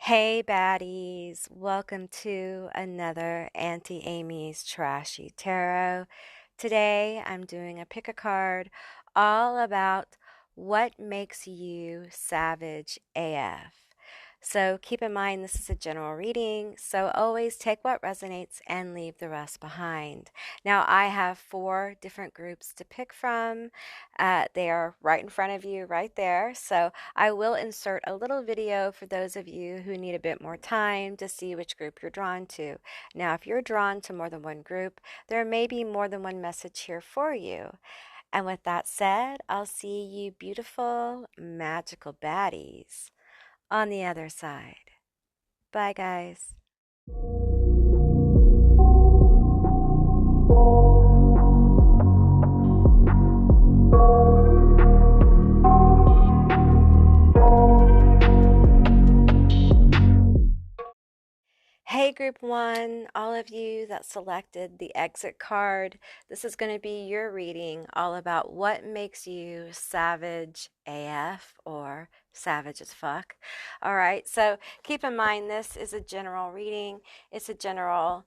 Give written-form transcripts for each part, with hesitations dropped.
Hey baddies, welcome to another Auntie Amy's Trashy Tarot. Today I'm doing a pick a card all about what makes you savage AF. So keep in mind this is a general reading, so always take what resonates and leave the rest behind. Now I have 4 different groups to pick from. They are right in front of you right there. So I will insert a little video for those of you who need a bit more time to see which group you're drawn to. Now, if you're drawn to more than one group, there may be more than one message here for you. And with that said, I'll see you beautiful, magical baddies on the other side. Bye, guys. Hey, Group 1, all of you that selected the exit card, this is going to be your reading all about what makes you savage AF or savage as fuck. All right, so keep in mind this is a general reading, it's a general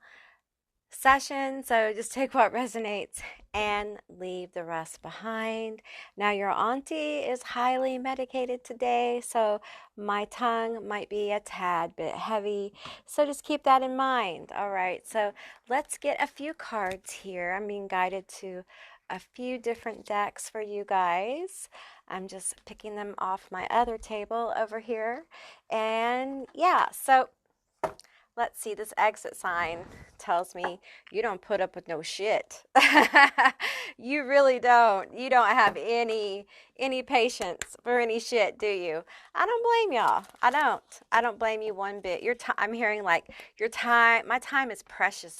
session, so just take what resonates and leave the rest behind. Now, your auntie is highly medicated today, so my tongue might be a tad bit heavy, so just keep that in mind. All right, so let's get a few cards here. I'm being guided to a few different decks for you guys. I'm just picking them off my other table over here, and yeah, so let's see, this exit sign tells me you don't put up with no shit. You really don't. You don't have any patience for any shit, do you? I don't blame y'all. I don't blame you one bit. I'm hearing like your time, my time is precious.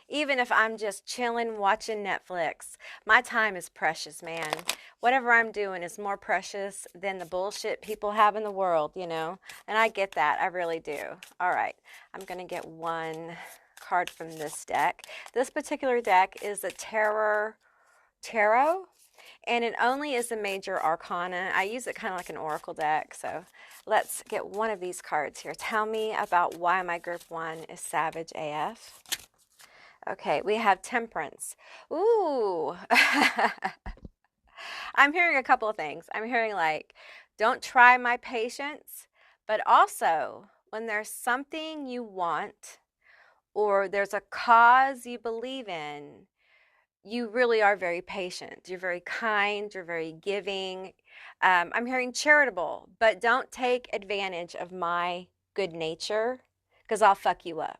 Even if I'm just chilling watching Netflix, my time is precious, man. Whatever I'm doing is more precious than the bullshit people have in the world, you know? And I get that. I really do. All right. I'm going to get one card from this deck. This particular deck is a tarot, and it only is a major arcana. I use it kind of like an oracle deck. So let's get one of these cards here. Tell me about why my group 1 is savage AF. Okay, we have temperance. Ooh. I'm hearing a couple of things. I'm hearing like, don't try my patience, but also when there's something you want or there's a cause you believe in, you really are very patient. You're very kind. You're very giving. I'm hearing charitable, but don't take advantage of my good nature because I'll fuck you up.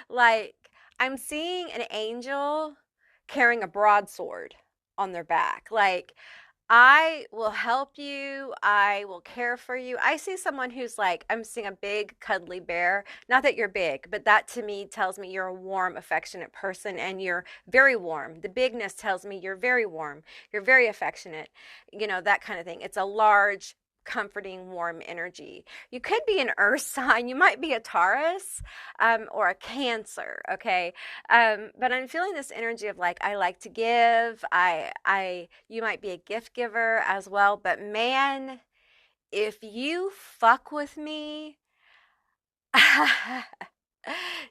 Like, I'm seeing an angel carrying a broadsword on their back. Like, I will help you. I will care for you. I see someone who's like, I'm seeing a big, cuddly bear. Not that you're big, but that to me tells me you're a warm, affectionate person and you're very warm. The bigness tells me you're very warm. You're very affectionate, you know, that kind of thing. It's a large, comforting, warm energy. You could be an earth sign. You might be a Taurus or a Cancer, okay? But I'm feeling this energy of like, I like to give. You might be a gift giver as well. But man, if you fuck with me,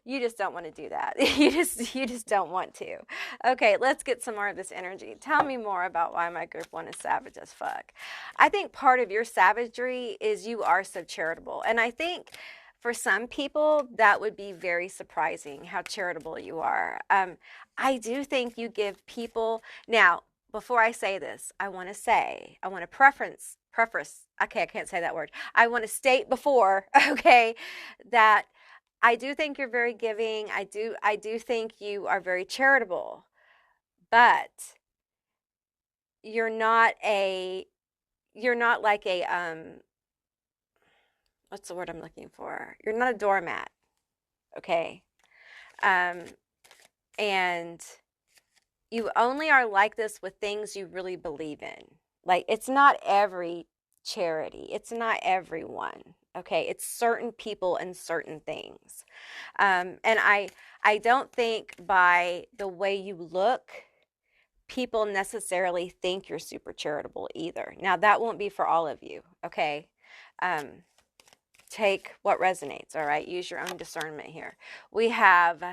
you just don't want to do that. You just don't want to. Okay, let's get some more of this energy. Tell me more about why my group 1 is savage as fuck. I think part of your savagery is you are so charitable. And I think for some people that would be very surprising how charitable you are. I do think you give people. Now, before I say this, I want to preface, okay, I can't say that word. I want to state before, okay, that I do think you're very giving. I do think you are very charitable, but you're not like a what's the word I'm looking for? You're not a doormat, okay? And you only are like this with things you really believe in. Like, it's not every charity. It's not everyone. Okay, it's certain people and certain things. And I don't think by the way you look, people necessarily think you're super charitable either. Now, that won't be for all of you, okay? take what resonates, all right? Use your own discernment here. We have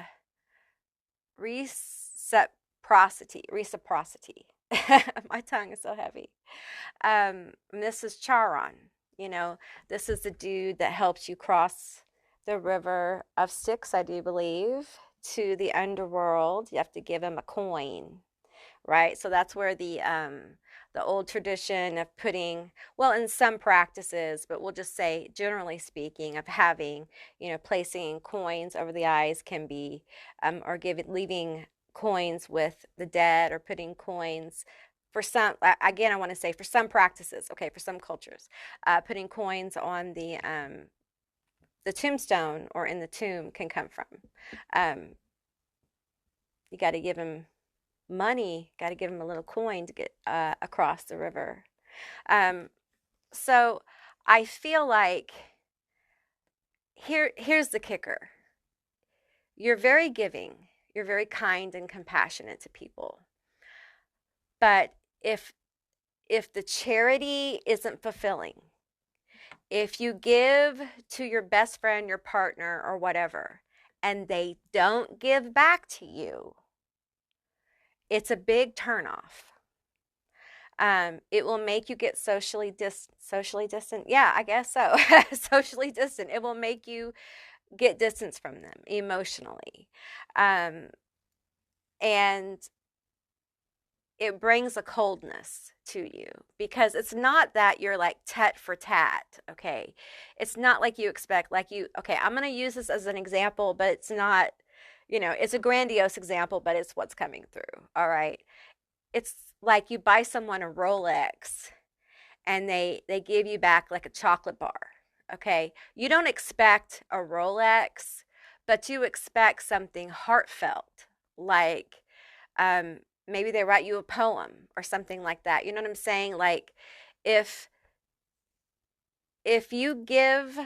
reciprocity. My tongue is so heavy. This is Charon. You know, this is the dude that helps you cross the river of Styx, I do believe, to the underworld. You have to give him a coin, right? So that's where the old tradition of putting, well, in some practices, but we'll just say generally speaking, of having, you know, placing coins over the eyes can be, or leaving coins with the dead, or putting coins for some, again, I want to say for some practices, okay, for some cultures, putting coins on the tombstone or in the tomb can come from. You got to give him money, got to give him a little coin to get across the river. So I feel like here's the kicker. You're very giving. You're very kind and compassionate to people. But if the charity isn't fulfilling, if you give to your best friend, your partner, or whatever, and they don't give back to you, it's a big turnoff. It will make you get socially distant. Yeah, I guess so. Socially distant. It will make you get distance from them emotionally. And it brings a coldness to you, because it's not that you're like tat for tat, okay? It's not like you expect, okay, I'm going to use this as an example, but it's not, you know, it's a grandiose example, but it's what's coming through, all right? It's like you buy someone a Rolex and they give you back like a chocolate bar, okay? You don't expect a Rolex, but you expect something heartfelt, like maybe they write you a poem or something like that. You know what I'm saying? Like if you give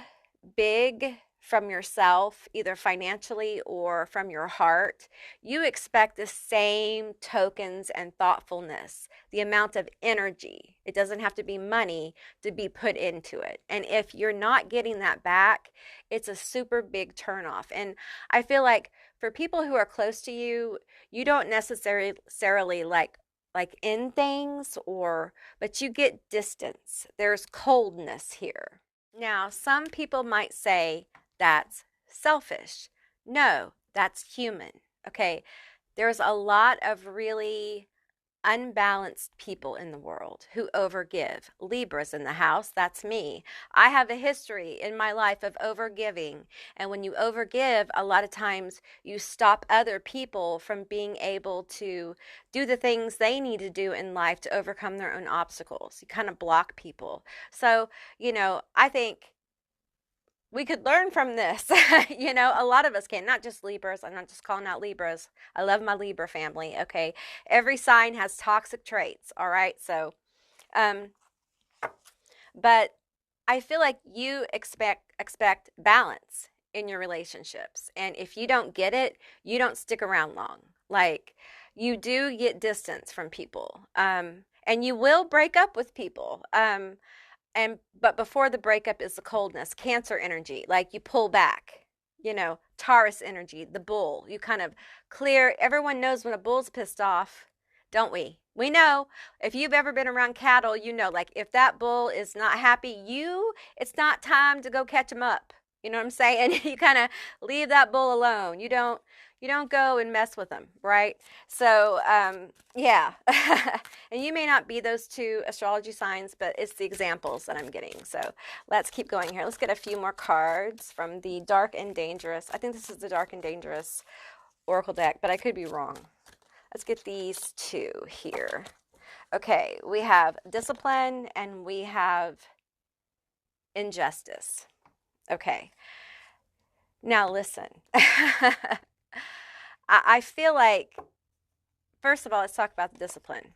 big from yourself, either financially or from your heart, you expect the same tokens and thoughtfulness, the amount of energy. It doesn't have to be money to be put into it. And if you're not getting that back, it's a super big turnoff. And I feel like for people who are close to you, you don't necessarily like end things, but you get distance. There's coldness here. Now, some people might say that's selfish. No, that's human. Okay. There's a lot of really unbalanced people in the world who overgive. Libras in the house, that's me. I have a history in my life of overgiving. And when you overgive, a lot of times you stop other people from being able to do the things they need to do in life to overcome their own obstacles. You kind of block people. So, you know, I think we could learn from this. You know, a lot of us can, not just Libras. I'm not just calling out Libras. I love my Libra family, okay? Every sign has toxic traits, all right? So, but I feel like you expect balance in your relationships. And if you don't get it, you don't stick around long. Like, you do get distance from people. And you will break up with people. But before the breakup is the coldness, Cancer energy, like you pull back, you know, Taurus energy, the bull, you kind of clear. Everyone knows when a bull's pissed off, don't we? We know. If you've ever been around cattle, you know, like if that bull is not happy, it's not time to go catch him up. You know what I'm saying? You kind of leave that bull alone. You don't go and mess with them, right? So, yeah. And you may not be those two astrology signs, but it's the examples that I'm getting. So let's keep going here. Let's get a few more cards from the Dark and Dangerous. I think this is the Dark and Dangerous Oracle deck, but I could be wrong. Let's get these two here. Okay, we have discipline and we have injustice. Okay. Now listen. I feel like, first of all, let's talk about the discipline.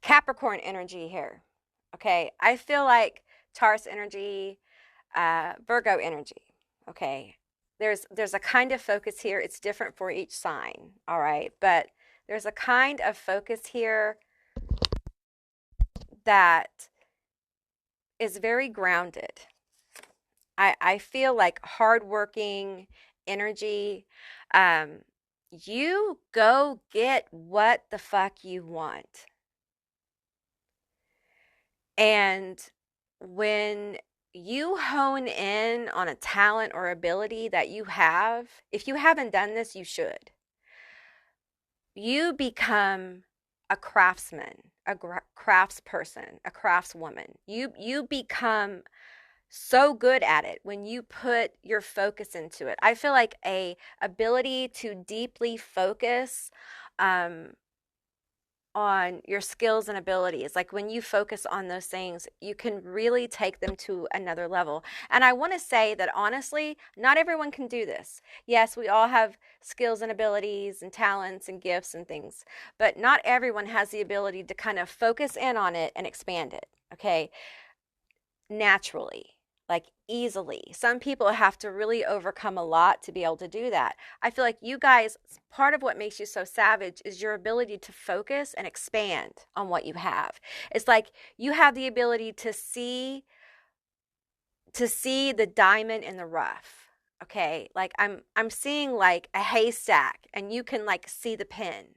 Capricorn energy here. Okay. I feel like Taurus energy, Virgo energy. Okay. There's a kind of focus here. It's different for each sign. All right. But there's a kind of focus here that is very grounded. I feel like hardworking energy. Um, you go get what the fuck you want. And when you hone in on a talent or ability that you have, if you haven't done this, you should. You become a craftsman, a craftsperson, a craftswoman. You become so good at it when you put your focus into it. I feel like a ability to deeply focus um, on your skills and abilities. Like when you focus on those things, you can really take them to another level. And I want to say that honestly, not everyone can do this. Yes, we all have skills and abilities and talents and gifts and things, but not everyone has the ability to kind of focus in on it and expand it, okay? Naturally, like easily. Some people have to really overcome a lot to be able to do that. I feel like you guys, part of what makes you so savage is your ability to focus and expand on what you have. It's like you have the ability to see the diamond in the rough. Okay? Like I'm seeing like a haystack and you can like see the pin.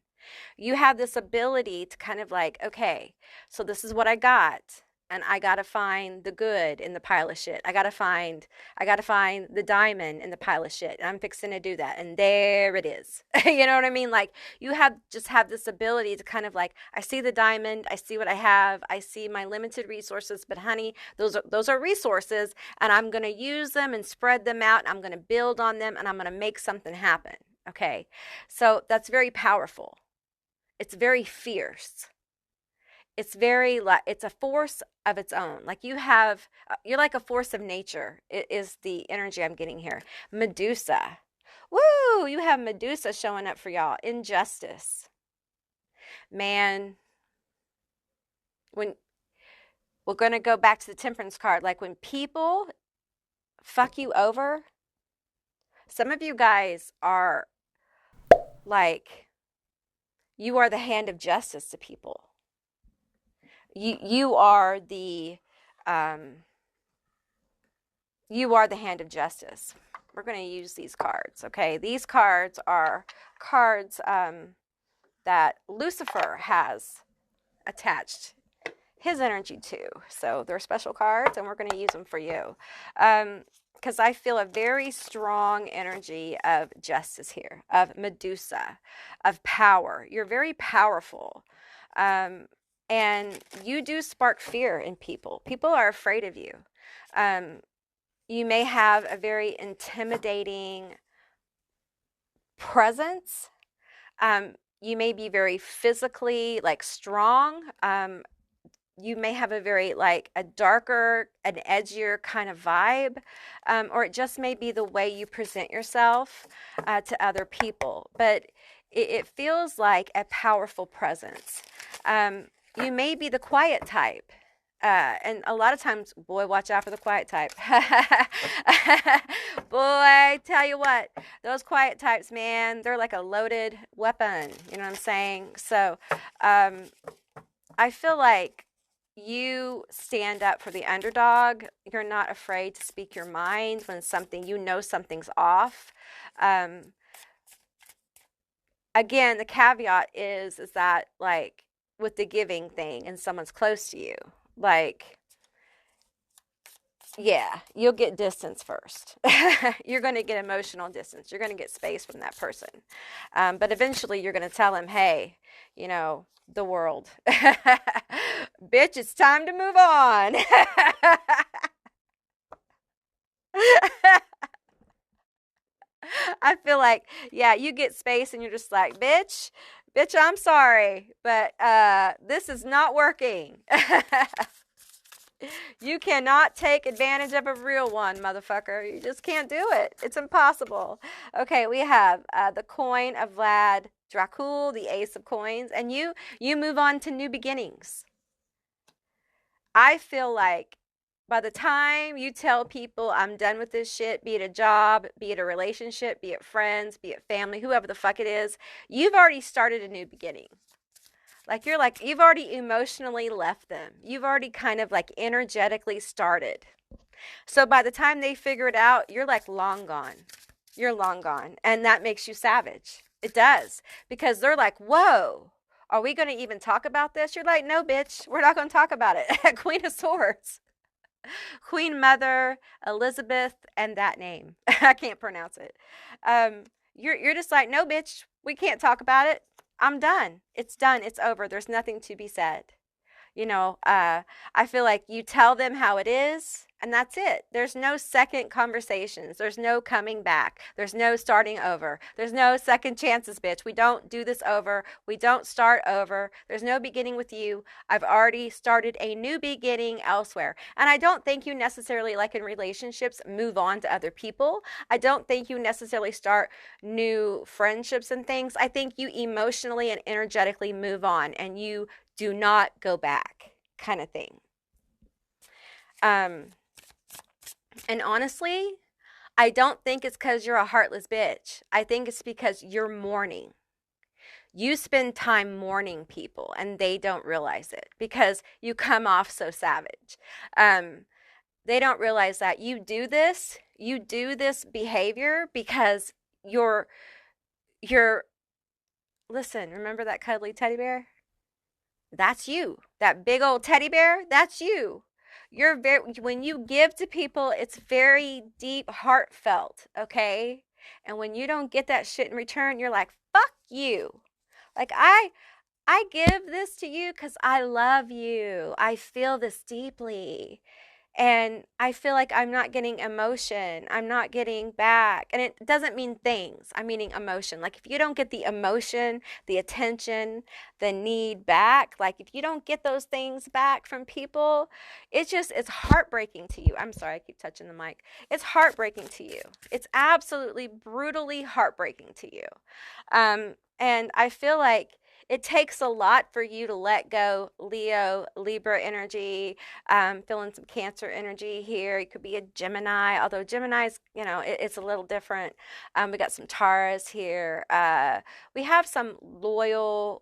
You have this ability to kind of like, okay, so this is what I got. And I gotta find the good in the pile of shit. I gotta find the diamond in the pile of shit. And I'm fixing to do that. And there it is. You know what I mean? Like you have this ability to kind of like, I see the diamond, I see what I have, I see my limited resources, but honey, those are resources, and I'm gonna use them and spread them out, and I'm gonna build on them, and I'm gonna make something happen. Okay. So that's very powerful. It's very fierce. It's very like it's a force of its own. Like you're like a force of nature. It is the energy I'm getting here. Medusa. Woo, you have Medusa showing up for y'all. Injustice. Man, when we're going to go back to the Temperance card, like when people fuck you over, some of you guys are like you are the hand of justice to people. You are the hand of justice. We're going to use these cards, okay? These cards are cards that Lucifer has attached his energy to. So they're special cards, and we're going to use them for you. Because I feel a very strong energy of justice here, of Medusa, of power. You're very powerful. And you do spark fear in people. People are afraid of you. You may have a very intimidating presence. You may be very physically like strong. You may have a very like a darker, an edgier kind of vibe, or it just may be the way you present yourself to other people. But it feels like a powerful presence. You may be the quiet type. And a lot of times, boy, watch out for the quiet type. Boy, tell you what, those quiet types, man, they're like a loaded weapon. You know what I'm saying? So I feel like you stand up for the underdog. You're not afraid to speak your mind when something's off. Again, the caveat is that like with the giving thing and someone's close to you, like, yeah, you'll get distance first. You're going to get emotional distance. You're going to get space from that person. But eventually you're going to tell him, hey, you know, the world, bitch, it's time to move on. I feel like, yeah, you get space and you're just like, bitch, I'm sorry, but this is not working. You cannot take advantage of a real one, motherfucker. You just can't do it. It's impossible. Okay, we have the coin of Vlad Dracul, the ace of coins, and you move on to new beginnings. I feel like by the time you tell people I'm done with this shit, be it a job, be it a relationship, be it friends, be it family, whoever the fuck it is, you've already started a new beginning. Like you've already emotionally left them. You've already kind of like energetically started. So by the time they figure it out, you're like long gone. You're long gone. And that makes you savage. It does. Because they're like, whoa, are we going to even talk about this? You're like, no, bitch, we're not going to talk about it. Queen of Swords. Queen Mother, Elizabeth, and that name. I can't pronounce it. You're just like, no, bitch, we can't talk about it. I'm done. It's done. It's over. There's nothing to be said. I feel like you tell them how it is, and that's it. There's no second conversations. There's no coming back. There's no starting over. There's no second chances, bitch. We don't do this over. We don't start over. There's no beginning with you. I've already started a new beginning elsewhere. And I don't think you necessarily, like in relationships, move on to other people. I don't think you necessarily start new friendships and things. I think you emotionally and energetically move on, and you do not go back, kind of thing. And honestly, I don't think it's because you're a heartless bitch. I think it's because you're mourning. You spend time mourning people, and they don't realize it because you come off so savage. They don't realize that you do this behavior because you're listen, remember that cuddly teddy bear? That's you. That big old teddy bear, that's you. When you give to people, it's very deep, heartfelt, okay? And when you don't get that shit in return, you're like, fuck you. Like, I give this to you because I love you. I feel this deeply. And I feel like I'm not getting emotion. I'm not getting back. And it doesn't mean things. I'm meaning emotion. Like if you don't get the emotion, the attention, the need back, like if you don't get those things back from people, it's heartbreaking to you. I'm sorry, I keep touching the mic. It's heartbreaking to you. It's absolutely brutally heartbreaking to you. And I feel like it takes a lot for you to let go. Leo, Libra energy, feeling some Cancer energy here. You could be a Gemini, although Gemini's, it's a little different. We got some Taurus here. We have some loyal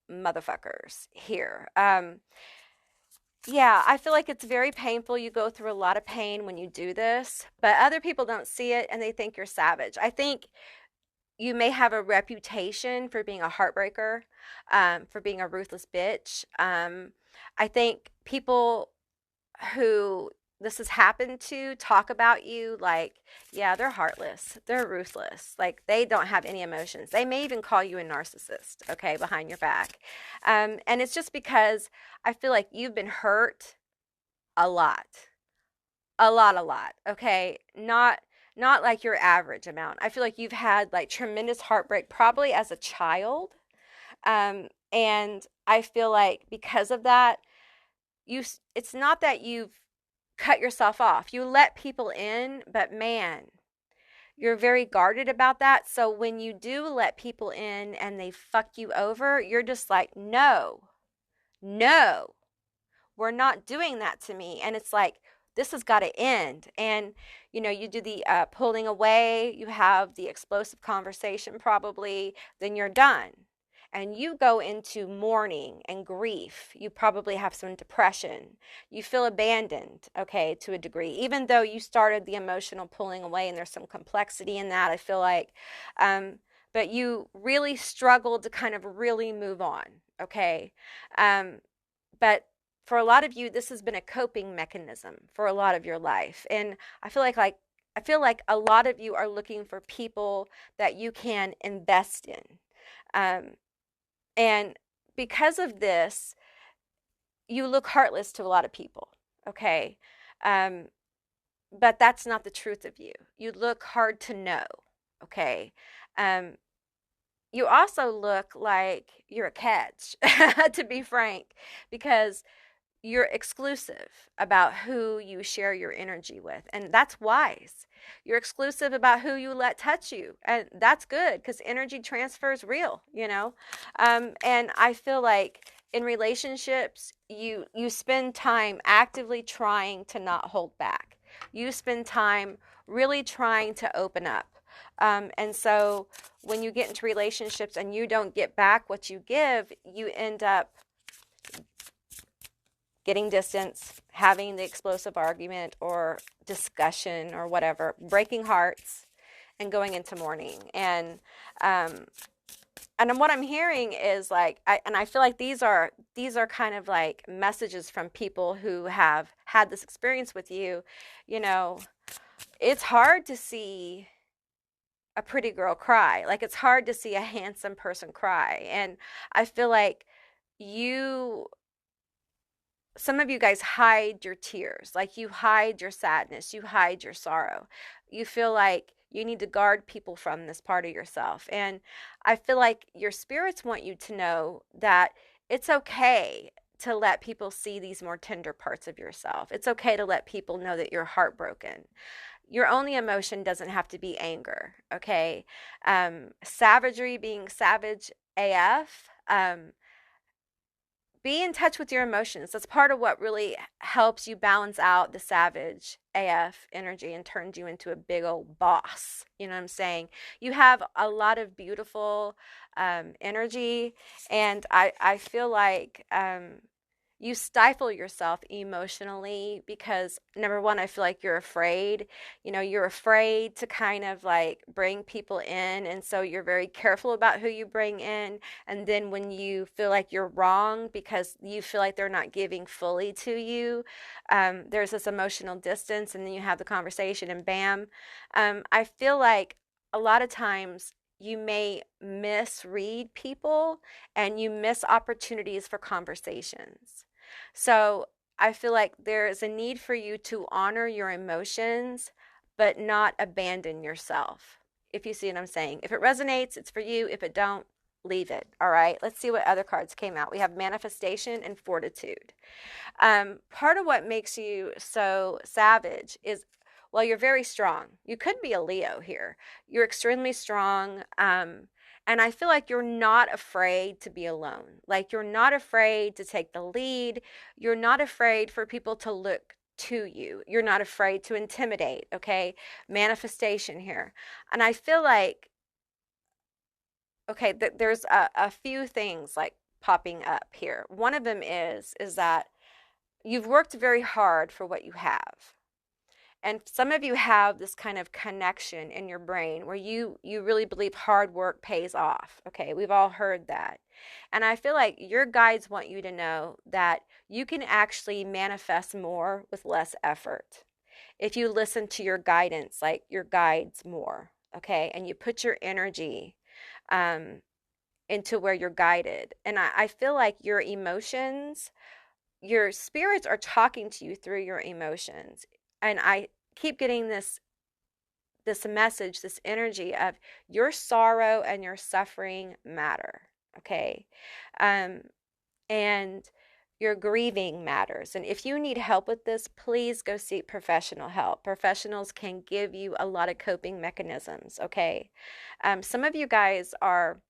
motherfuckers here. Yeah, I feel like it's very painful. You go through a lot of pain when you do this, but other people don't see it and they think you're savage. I think you may have a reputation for being a heartbreaker, for being a ruthless bitch. I think people who this has happened to talk about you like, yeah, they're heartless. They're ruthless. Like, they don't have any emotions. They may even call you a narcissist, okay, behind your back. And it's just because I feel like you've been hurt a lot. A lot, okay? Not like your average amount. I feel like you've had like tremendous heartbreak probably as a child. And I feel like because of that, it's not that you've cut yourself off. You let people in, but man, you're very guarded about that. So when you do let people in and they fuck you over, you're just like, no, we're not doing that to me. And it's like, this has got to end. And, you do the pulling away, you have the explosive conversation probably, then you're done. And you go into mourning and grief. You probably have some depression. You feel abandoned, okay, to a degree. Even though you started the emotional pulling away and there's some complexity in that, I feel like. But you really struggled to kind of really move on, okay? But for a lot of you, this has been a coping mechanism for a lot of your life. And I feel like a lot of you are looking for people that you can invest in. And because of this, you look heartless to a lot of people, okay? But that's not the truth of you. You look hard to know, okay? You also look like you're a catch, to be frank, because you're exclusive about who you share your energy with, and that's wise. You're exclusive about who you let touch you, and that's good because energy transfer is real, and I feel like in relationships you spend time actively trying to not hold back. You spend time really trying to open up, and so when you get into relationships and you don't get back what you give, you end up getting distance, having the explosive argument or discussion or whatever, breaking hearts, and going into mourning. Um, and what I'm hearing is like, I feel like these are kind of like messages from people who have had this experience with you. You know, it's hard to see a pretty girl cry. Like, it's hard to see a handsome person cry. And I feel like you some of you guys hide your tears, like you hide your sadness, you hide your sorrow. You feel like you need to guard people from this part of yourself. And I feel like your spirits want you to know that it's okay to let people see these more tender parts of yourself. It's okay to let people know that you're heartbroken. Your only emotion doesn't have to be anger, okay? Savagery, being savage AF, be in touch with your emotions. That's part of what really helps you balance out the savage AF energy and turns you into a big old boss. You know what I'm saying? You have a lot of beautiful energy, and I feel like you stifle yourself emotionally because, number one, I feel like you're afraid. You know, you're afraid to kind of like bring people in, and so you're very careful about who you bring in. And then when you feel like you're wrong because you feel like they're not giving fully to you, there's this emotional distance, and then you have the conversation, and bam. I feel like a lot of times you may misread people and you miss opportunities for conversations. So I feel like there is a need for you to honor your emotions, but not abandon yourself. If you see what I'm saying. If it resonates, it's for you. If it don't, leave it. All right. Let's see what other cards came out. We have manifestation and fortitude. Part of what makes you so savage is, well, you're very strong. You could be a Leo here. You're extremely strong. And I feel like you're not afraid to be alone. Like, you're not afraid to take the lead. You're not afraid for people to look to you. You're not afraid to intimidate. Okay. Manifestation here. And I feel like, okay, there's a few things like popping up here. One of them is that you've worked very hard for what you have. And some of you have this kind of connection in your brain where you really believe hard work pays off. Okay, we've all heard that. And I feel like your guides want you to know that you can actually manifest more with less effort. If you listen to your guidance, like your guides more, okay, and you put your energy into where you're guided. And I feel like your emotions, your spirits are talking to you through your emotions. And I keep getting this message, this energy of your sorrow and your suffering matter. Okay. And your grieving matters. And if you need help with this, please go seek professional help. Professionals can give you a lot of coping mechanisms. Okay. Some of you guys are,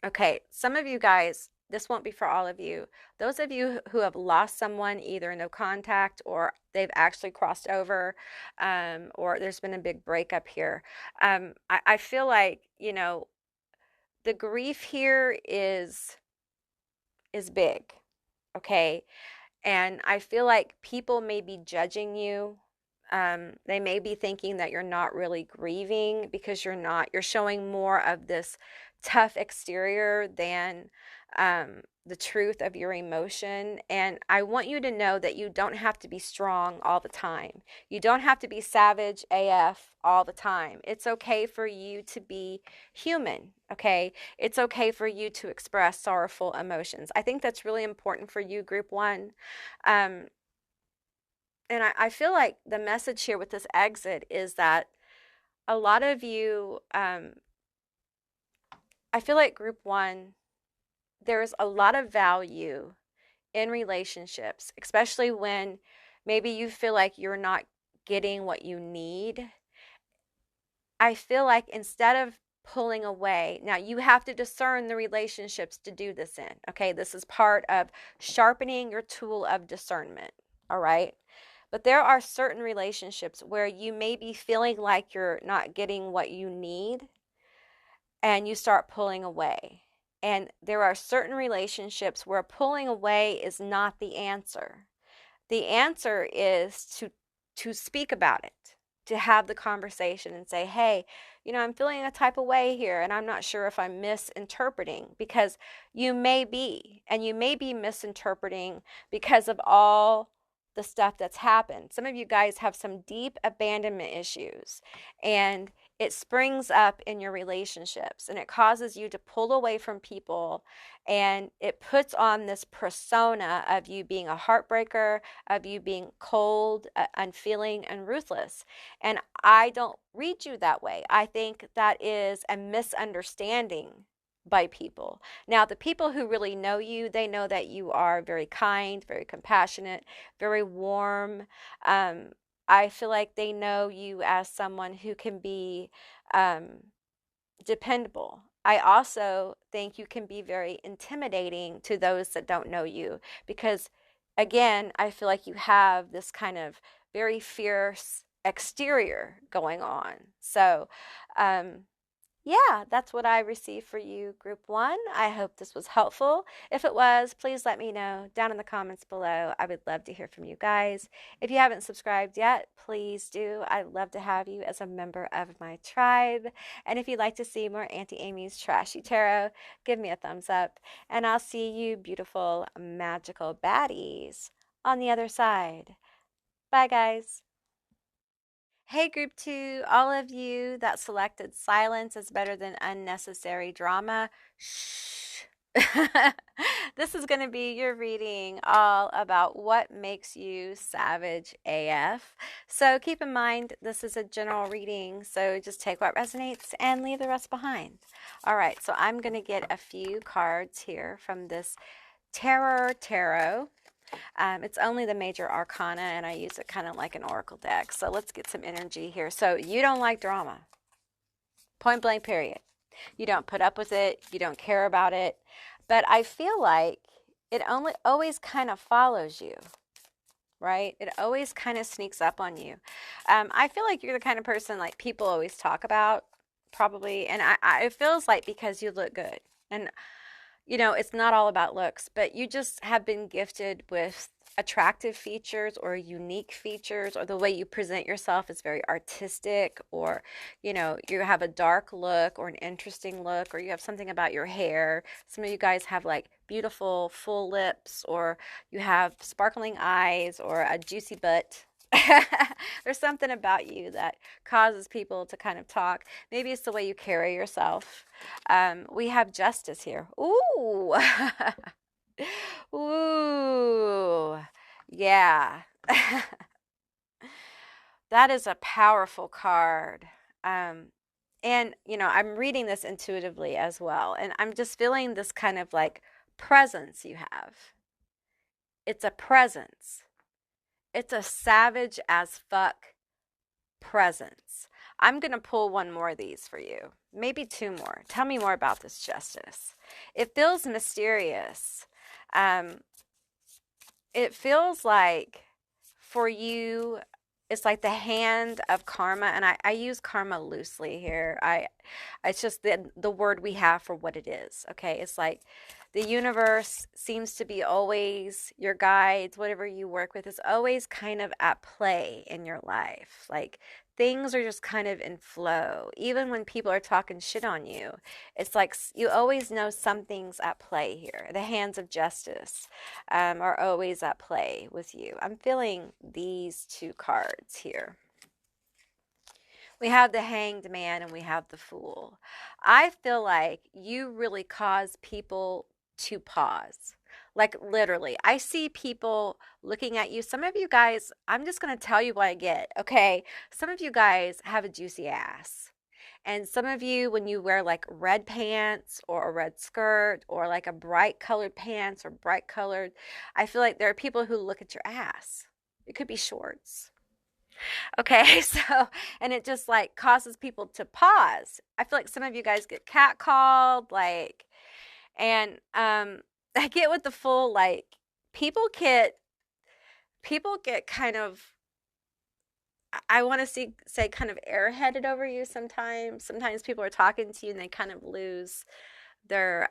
okay, some of you guys, this won't be for all of you. Those of you who have lost someone, either no contact or they've actually crossed over, or there's been a big breakup here. I feel like, you know, the grief here is big, okay? And I feel like people may be judging you. They may be thinking that you're not really grieving because you're not. You're showing more of this tough exterior than the truth of your emotion. And I want you to know that you don't have to be strong all the time. You don't have to be savage AF all the time. It's okay for you to be human, okay? It's okay for you to express sorrowful emotions. I think that's really important for you, Group 1. And I feel like the message here with this exit is that a lot of you, I feel like Group 1, there's a lot of value in relationships, especially when maybe you feel like you're not getting what you need. I feel like instead of pulling away, now you have to discern the relationships to do this in. Okay, this is part of sharpening your tool of discernment. All right. But there are certain relationships where you may be feeling like you're not getting what you need and you start pulling away. And there are certain relationships where pulling away is not the answer. The answer is to speak about it, to have the conversation and say, hey, I'm feeling a type of way here, and I'm not sure if I'm misinterpreting, because you may be, and you may be misinterpreting because of all the stuff that's happened. Some of you guys have some deep abandonment issues, and it springs up in your relationships, and it causes you to pull away from people, and it puts on this persona of you being a heartbreaker, of you being cold, unfeeling, and ruthless. And I don't read you that way. I think that is a misunderstanding by people. Now, the people who really know you, they know that you are very kind, very compassionate, very warm. I feel like they know you as someone who can be um, dependable. I also think you can be very intimidating to those that don't know you, because, again, I feel like you have this kind of very fierce exterior going on. So, um, yeah, that's what I received for you, Group 1. I hope this was helpful. If it was, please let me know down in the comments below. I would love to hear from you guys. If you haven't subscribed yet, please do. I'd love to have you as a member of my tribe. And if you'd like to see more Auntie Amy's Trashy Tarot, give me a thumbs up. And I'll see you beautiful, magical baddies on the other side. Bye, guys. Hey, Group 2, all of you that selected silence is better than unnecessary drama. Shh. This is going to be your reading all about what makes you savage AF. So keep in mind, this is a general reading, so just take what resonates and leave the rest behind. All right, so I'm going to get a few cards here from this Terror Tarot. It's only the major arcana, and I use it kind of like an oracle deck. So let's get some energy here. So you don't like drama. Point blank, period. You don't put up with it. You don't care about it. But I feel like it always kind of follows you, right? It always kind of sneaks up on you. I feel like you're the kind of person like people always talk about, probably. And it feels like because you look good. And it's not all about looks, but you just have been gifted with attractive features or unique features, or the way you present yourself is very artistic, or, you have a dark look or an interesting look, or you have something about your hair. Some of you guys have like beautiful full lips, or you have sparkling eyes, or a juicy butt. There's something about you that causes people to kind of talk. Maybe it's the way you carry yourself. We have justice here. Ooh. Ooh. Yeah. That is a powerful card. And, I'm reading this intuitively as well. And I'm just feeling this kind of like presence you have. It's a presence. It's a savage as fuck presence. I'm going to pull one more of these for you. Maybe two more. Tell me more about this justice. It feels mysterious. It feels like for you, it's like the hand of karma. And I use karma loosely here. It's just the word we have for what it is. Okay. It's like the universe seems to be always, your guides, whatever you work with, is always kind of at play in your life. Like things are just kind of in flow. Even when people are talking shit on you, it's like you always know something's at play here. The hands of justice are always at play with you. I'm feeling these two cards here. We have the Hanged Man and we have the Fool. I feel like you really cause people to pause. Like literally, I see people looking at you. Some of you guys, I'm just going to tell you what I get, okay? Some of you guys have a juicy ass. And some of you, when you wear like red pants or a red skirt or like a bright colored pants or bright colored, I feel like there are people who look at your ass. It could be shorts. Okay, so, and it just like causes people to pause. I feel like some of you guys get catcalled, like, and I get with the Fool, like people get kind of, I want to say kind of airheaded over you sometimes. Sometimes people are talking to you and they kind of lose they're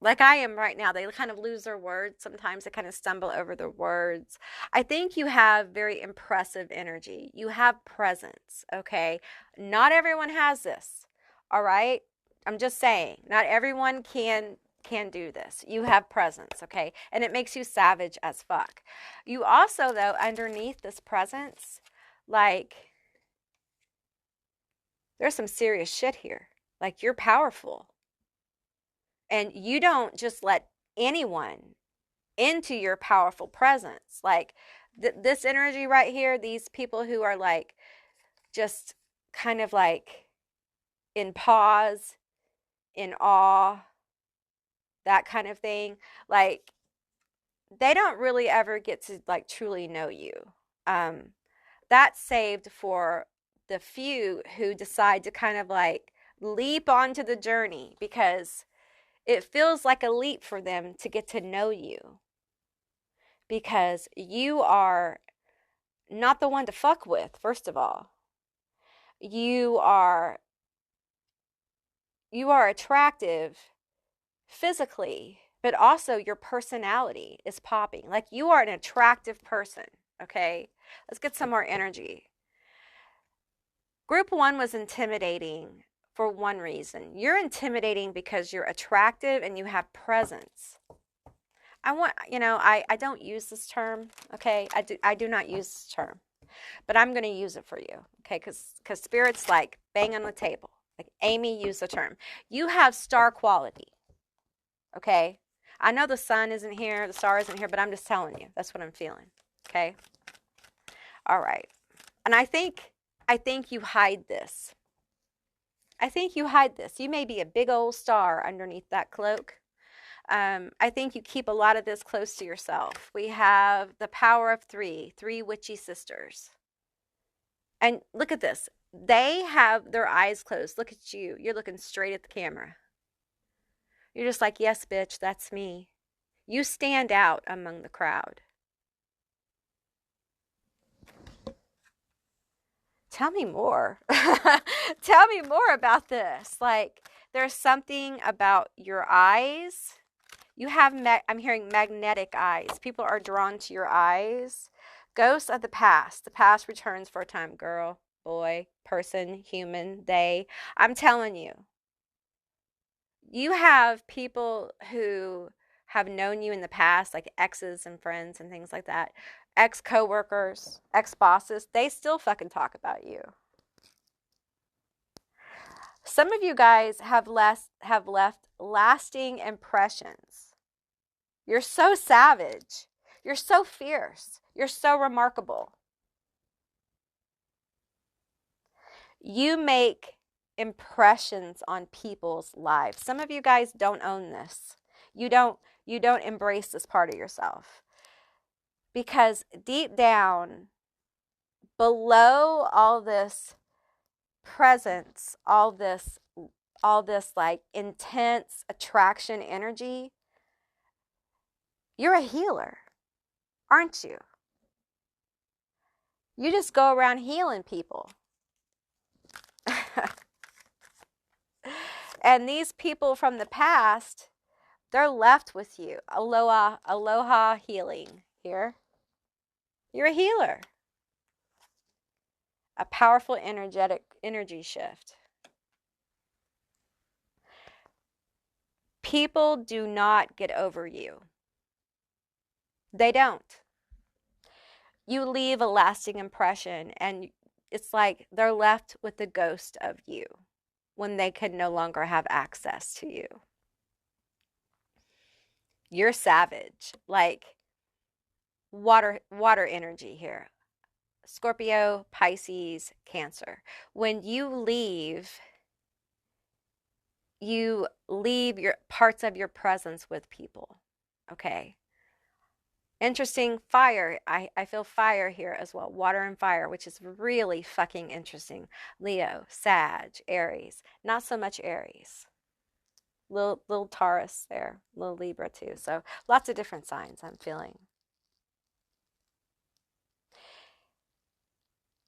like I am right now. They kind of lose their words. Sometimes they kind of stumble over their words. I think you have very impressive energy. You have presence, okay? Not everyone has this, all right? I'm just saying, not everyone can do this. You have presence, okay? And it makes you savage as fuck. You also, though, underneath this presence, like, there's some serious shit here. Like, you're powerful. And you don't just let anyone into your powerful presence. Like this energy right here, these people who are like just kind of like in pause, in awe, that kind of thing. Like they don't really ever get to like truly know you. That's saved for the few who decide to kind of like leap onto the journey because it feels like a leap for them to get to know you because you are not the one to fuck with, first of all. You are attractive physically, but also your personality is popping. Like you are an attractive person, okay? Let's get some more energy. Group 1 was intimidating for one reason. You're intimidating because you're attractive and you have presence. I don't use this term, okay? I do not use this term, but I'm going to use it for you, okay? Because Spirit's like bang on the table. Like Amy used the term. You have star quality, okay? I know the sun isn't here, the star isn't here, but I'm just telling you. That's what I'm feeling, okay? All right. And I think you hide this. I think you hide this. You may be a big old star underneath that cloak. I think you keep a lot of this close to yourself. We have the power of three witchy sisters. And look at this. They have their eyes closed. Look at you. You're looking straight at the camera. You're just like, yes, bitch, that's me. You stand out among the crowd. Tell me more. Tell me more about this. Like, there's something about your eyes. You have, I'm hearing magnetic eyes. People are drawn to your eyes. Ghosts of the past. The past returns for a time. Girl, boy, person, human, they. I'm telling you. You have people who have known you in the past, like exes and friends and things like that. Ex-coworkers, ex-bosses. They still fucking talk about you. Some of you guys have left lasting impressions. You're so savage. You're so fierce. You're so remarkable. You make impressions on people's lives. Some of you guys don't own this. You don't embrace this part of yourself. Because deep down, below all this presence, all this like intense attraction energy, you're a healer, aren't you? You just go around healing people. And these people from the past, they're left with you. Aloha healing here. You're a healer. A powerful energy shift. People do not get over you. They don't. You leave a lasting impression, and it's like they're left with the ghost of you when they can no longer have access to you. You're savage, like water energy here. Scorpio, Pisces, Cancer. When you leave your parts of your presence with people, okay? Interesting, fire. I feel fire here as well. Water and fire, which is really fucking interesting. Leo, Sag, Aries. Not so much Aries. Little Taurus there. Little Libra too. So lots of different signs I'm feeling.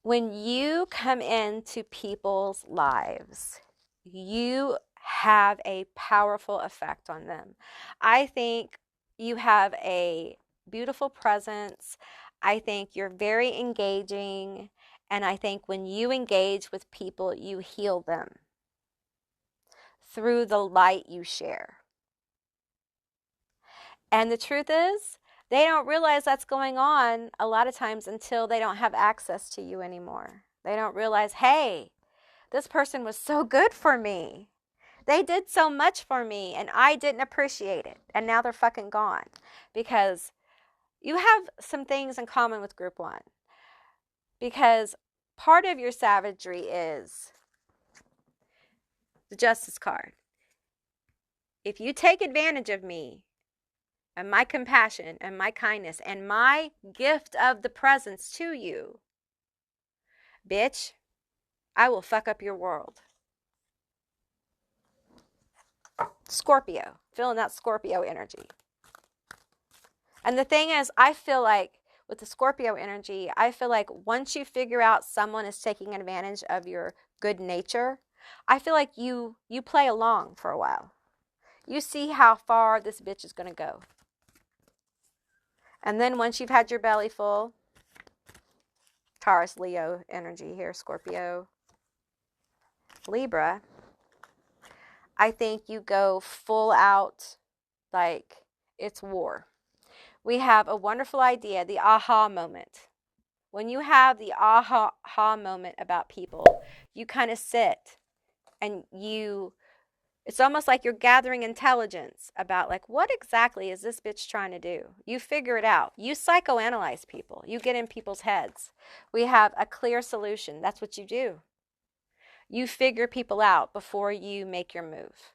When you come into people's lives, you have a powerful effect on them. I think you have a beautiful presence. I think you're very engaging. And I think when you engage with people, you heal them through the light you share. And the truth is, they don't realize that's going on a lot of times until they don't have access to you anymore. They don't realize, hey, this person was so good for me. They did so much for me and I didn't appreciate it. And now they're fucking gone. Because you have some things in common with group one. Because part of your savagery is the justice card. If you take advantage of me and my compassion and my kindness and my gift of the presence to you, bitch, I will fuck up your world. Scorpio, feeling that Scorpio energy. And the thing is, I feel like with the Scorpio energy, I feel like once you figure out someone is taking advantage of your good nature, I feel like you play along for a while. You see how far this bitch is going to go. And then once you've had your belly full, Taurus, Leo energy here, Scorpio, Libra, I think you go full out like it's war. We have a wonderful idea, the aha moment. When you have the aha moment about people, you kind of sit and it's almost like you're gathering intelligence about like, what exactly is this bitch trying to do? You figure it out. You psychoanalyze people. You get in people's heads. We have a clear solution. That's what you do. You figure people out before you make your move.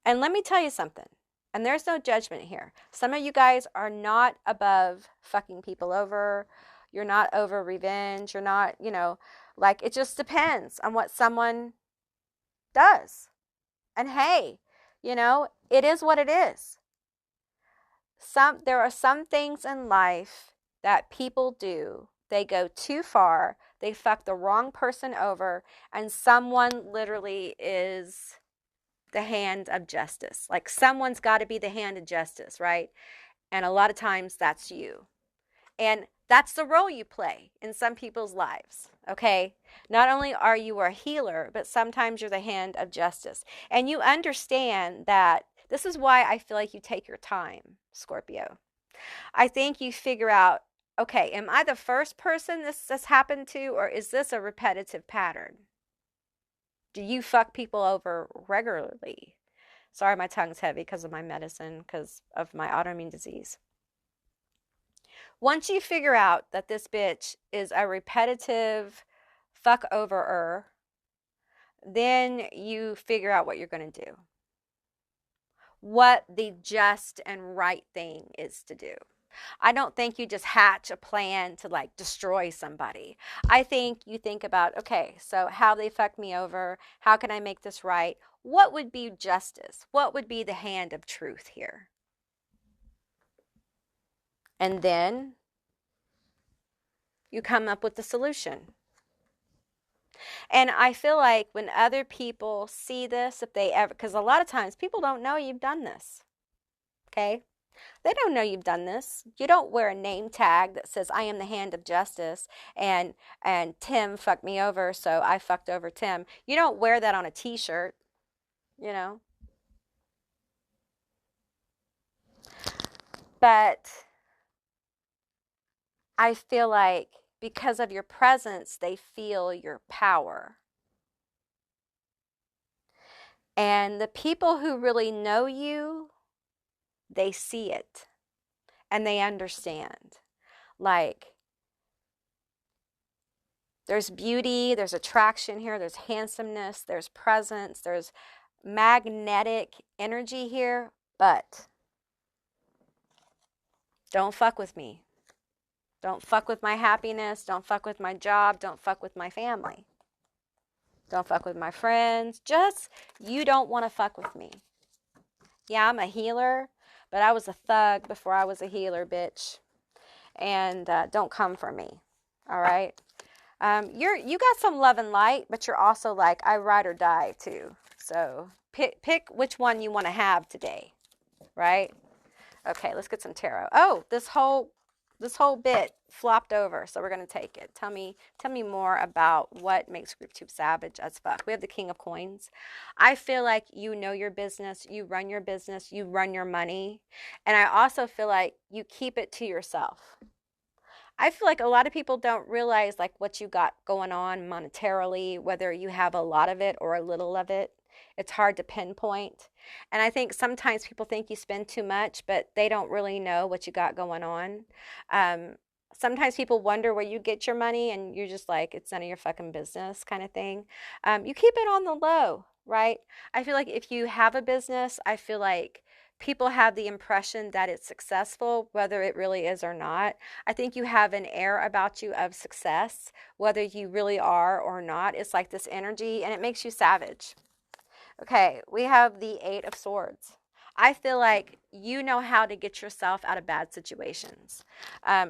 And let me tell you something. And there's no judgment here. Some of you guys are not above fucking people over. You're not over revenge. You're not, like it just depends on what someone does. And hey, it is what it is. There are some things in life that people do. They go too far. They fuck the wrong person over. And someone literally is the hand of justice. Like someone's got to be the hand of justice, right? And a lot of times that's you. And that's the role you play in some people's lives, okay? Not only are you a healer, but sometimes you're the hand of justice. And you understand that this is why I feel like you take your time, Scorpio. I think you figure out, okay, am I the first person this has happened to, or is this a repetitive pattern? Do you fuck people over regularly? Sorry, my tongue's heavy because of my medicine, because of my autoimmune disease. Once you figure out that this bitch is a repetitive fuck over-er, then you figure out what you're going to do. What the just and right thing is to do. I don't think you just hatch a plan to like destroy somebody. I think you think about, okay, so how they fucked me over? How can I make this right? What would be justice? What would be the hand of truth here? And then you come up with the solution. And I feel like when other people see this, if they ever, because a lot of times people don't know you've done this, okay? They don't know you've done this. You don't wear a name tag that says, I am the hand of justice, and Tim fucked me over, so I fucked over Tim. You don't wear that on a t-shirt, But I feel like because of your presence, they feel your power. And the people who really know you, they see it and they understand. Like, there's beauty, there's attraction here, there's handsomeness, there's presence, there's magnetic energy here, but don't fuck with me. Don't fuck with my happiness. Don't fuck with my job. Don't fuck with my family. Don't fuck with my friends. Just, you don't want to fuck with me. Yeah, I'm a healer, but I was a thug before I was a healer, bitch. And don't come for me, all right? You got some love and light, but you're also like, I ride or die too. So pick which one you want to have today, right? Okay, let's get some tarot. Oh, this whole bit flopped over, so we're gonna take it. Tell me more about what makes group 2 savage as fuck. We have the King of Coins. I feel like you know your business, you run your money, and I also feel like you keep it to yourself. I feel like a lot of people don't realize like what you got going on monetarily, whether you have a lot of it or a little of it. It's hard to pinpoint. And I think sometimes people think you spend too much, but they don't really know what you got going on. Um, Sometimes people wonder where you get your money, and you're just like, it's none of your fucking business kind of thing. You keep it on the low, right? I feel like if you have a business, I feel like people have the impression that it's successful, whether it really is or not. I think you have an air about you of success, whether you really are or not. It's like this energy, and it makes you savage. Okay, we have the Eight of Swords. I feel like you know how to get yourself out of bad situations,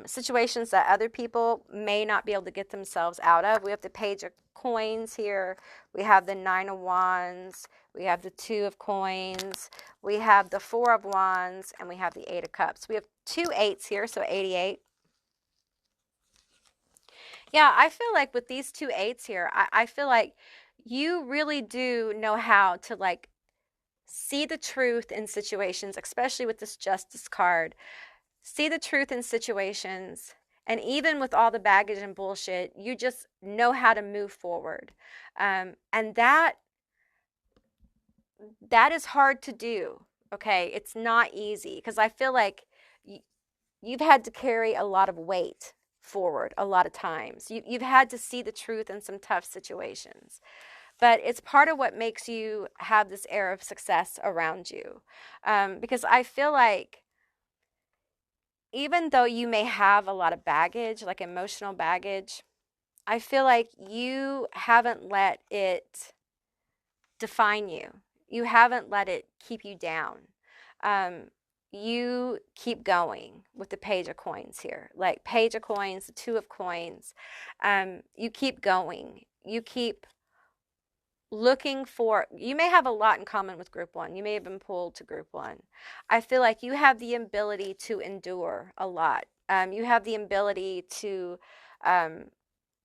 situations that other people may not be able to get themselves out of. We have the Page of Coins here. We have the Nine of Wands. We have the Two of Coins. We have the Four of Wands, and we have the Eight of Cups. We have two eights here, so 88. Yeah, I feel like with these two eights here, I feel like you really do know how to like see the truth in situations, especially with this Justice card. See the truth in situations, and even with all the baggage and bullshit, you just know how to move forward. And that is hard to do. Okay, it's not easy because I feel like you've had to carry a lot of weight forward a lot of times. You've had to see the truth in some tough situations. But it's part of what makes you have this air of success around you. Because I feel like even though you may have a lot of baggage, like emotional baggage, I feel like you haven't let it define you. You haven't let it keep you down. You keep going with the Page of Coins here. Like Page of Coins, the Two of Coins. You keep going. You keep looking for, you may have a lot in common with group 1. You may have been pulled to group 1. I feel like you have the ability to endure a lot. You have the ability to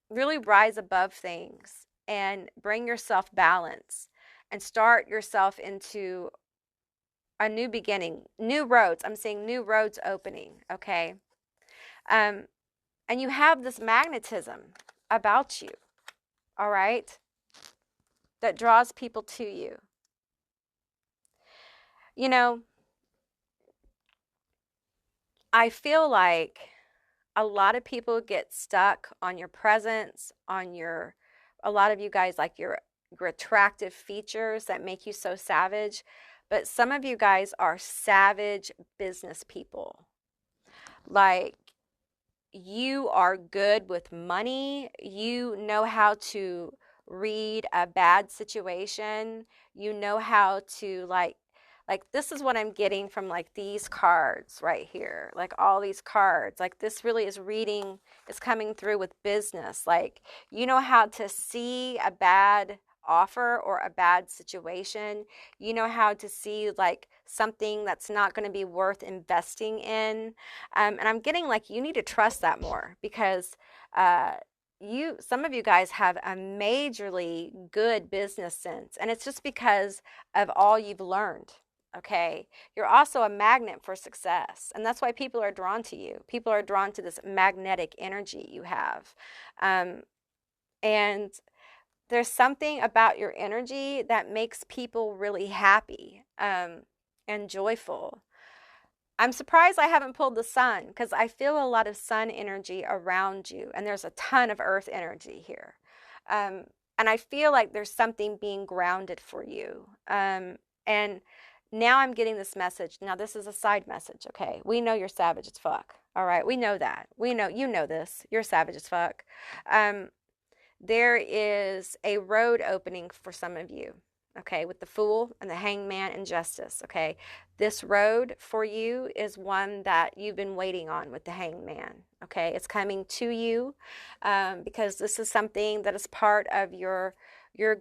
really rise above things and bring yourself balance and start yourself into a new beginning, new roads. I'm saying new roads opening, okay? And you have this magnetism about you, all right, that draws people to you. You know, I feel like a lot of people get stuck on your presence, on your, a lot of you guys like your attractive features that make you so savage, but some of you guys are savage business people. Like, you are good with money. You know how to read a bad situation. You know how to like this is what I'm getting from like these cards right here. Like all these cards. Like this really is reading, is coming through with business. Like you know how to see a bad offer or a bad situation. You know how to see like something that's not going to be worth investing in. And I'm getting like you need to trust that more because some of you guys have a majorly good business sense, and it's just because of all you've learned. Okay, you're also a magnet for success, and that's why people are drawn to you. People are drawn to this magnetic energy you have, and there's something about your energy that makes people really happy and joyful. I'm surprised I haven't pulled the Sun because I feel a lot of Sun energy around you, and there's a ton of Earth energy here. And I feel like there's something being grounded for you. And now I'm getting this message. Now, this is a side message, okay? We know you're savage as fuck, all right? We know that. We know, you know this. You're savage as fuck. There is a road opening for some of you. okay, with the Fool and the Hangman and Justice, okay? This road for you is one that you've been waiting on with the Hangman, okay? It's coming to you because this is something that is part of your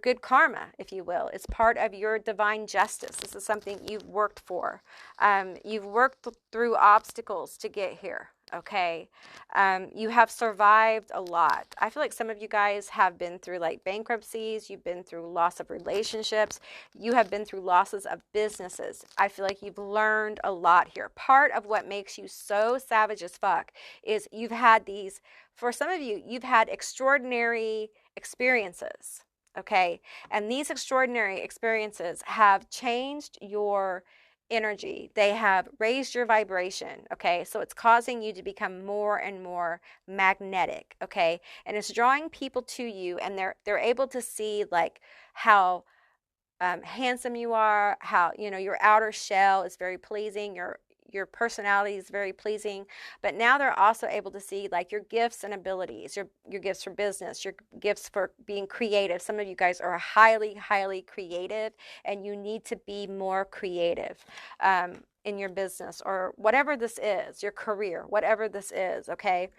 good karma, if you will. It's part of your divine justice. This is something you've worked for. You've worked through obstacles to get here, okay? You have survived a lot. I feel like some of you guys have been through like bankruptcies. You've been through loss of relationships. You have been through losses of businesses. I feel like you've learned a lot here. Part of what makes you so savage as fuck is you've had these, for some of you, you've had extraordinary experiences, okay? And these extraordinary experiences have changed your energy. They have raised your vibration, okay? So it's causing you to become more and more magnetic, okay? And it's drawing people to you, and they're able to see like how handsome you are, how, you know, your outer shell is very pleasing, your personality is very pleasing, but now they're also able to see like your gifts and abilities, your gifts for business, your gifts for being creative. Some of you guys are highly creative, and you need to be more creative in your business or whatever this is, your career, whatever this is, okay?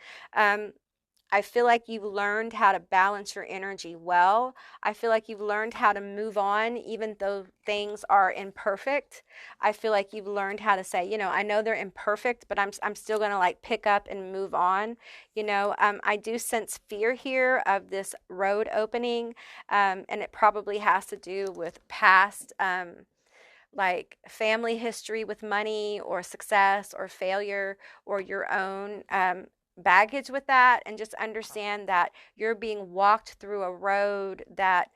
I feel like you've learned how to balance your energy well. I feel like you've learned how to move on even though things are imperfect. I feel like you've learned how to say, you know, I know they're imperfect, but I'm still going to like pick up and move on. You know, I do sense fear here of this road opening, and it probably has to do with past like family history with money or success or failure or your own baggage with that, and just understand that you're being walked through a road that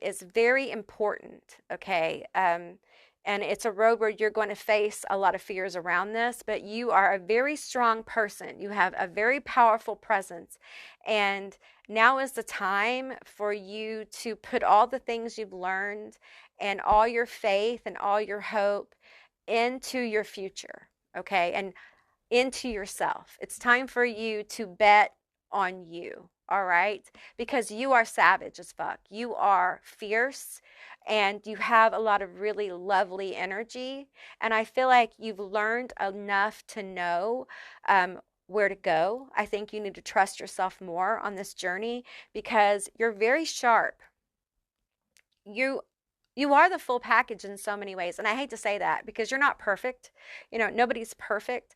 is very important, okay? And it's a road where you're going to face a lot of fears around this, but you are a very strong person. You have a very powerful presence, and now is the time for you to put all the things you've learned and all your faith and all your hope into your future, okay? And into yourself. It's time for you to bet on you, all right? Because you are savage as fuck. You are fierce, and you have a lot of really lovely energy. And I feel like you've learned enough to know where to go. I think you need to trust yourself more on this journey because you're very sharp. You are the full package in so many ways, and I hate to say that because you're not perfect. You know, nobody's perfect,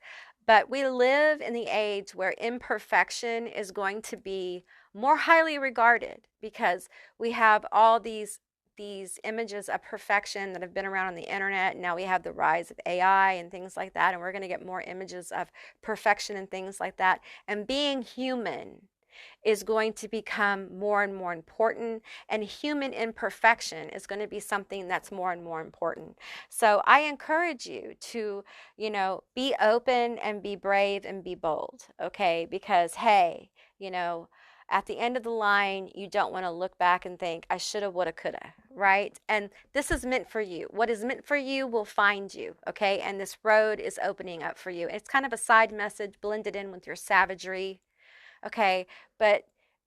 but we live in the age where imperfection is going to be more highly regarded because we have all these images of perfection that have been around on the internet. And now we have the rise of AI and things like that, and we're going to get more images of perfection and things like that. And being human is going to become more and more important, and human imperfection is going to be something that's more and more important. So I encourage you to, you know, be open and be brave and be bold, okay? Because hey, you know, at the end of the line, you don't want to look back and think, I shoulda, woulda, coulda, right? And this is meant for you. What is meant for you will find you, okay? And this road is opening up for you. It's kind of a side message blended in with your savagery, okay? But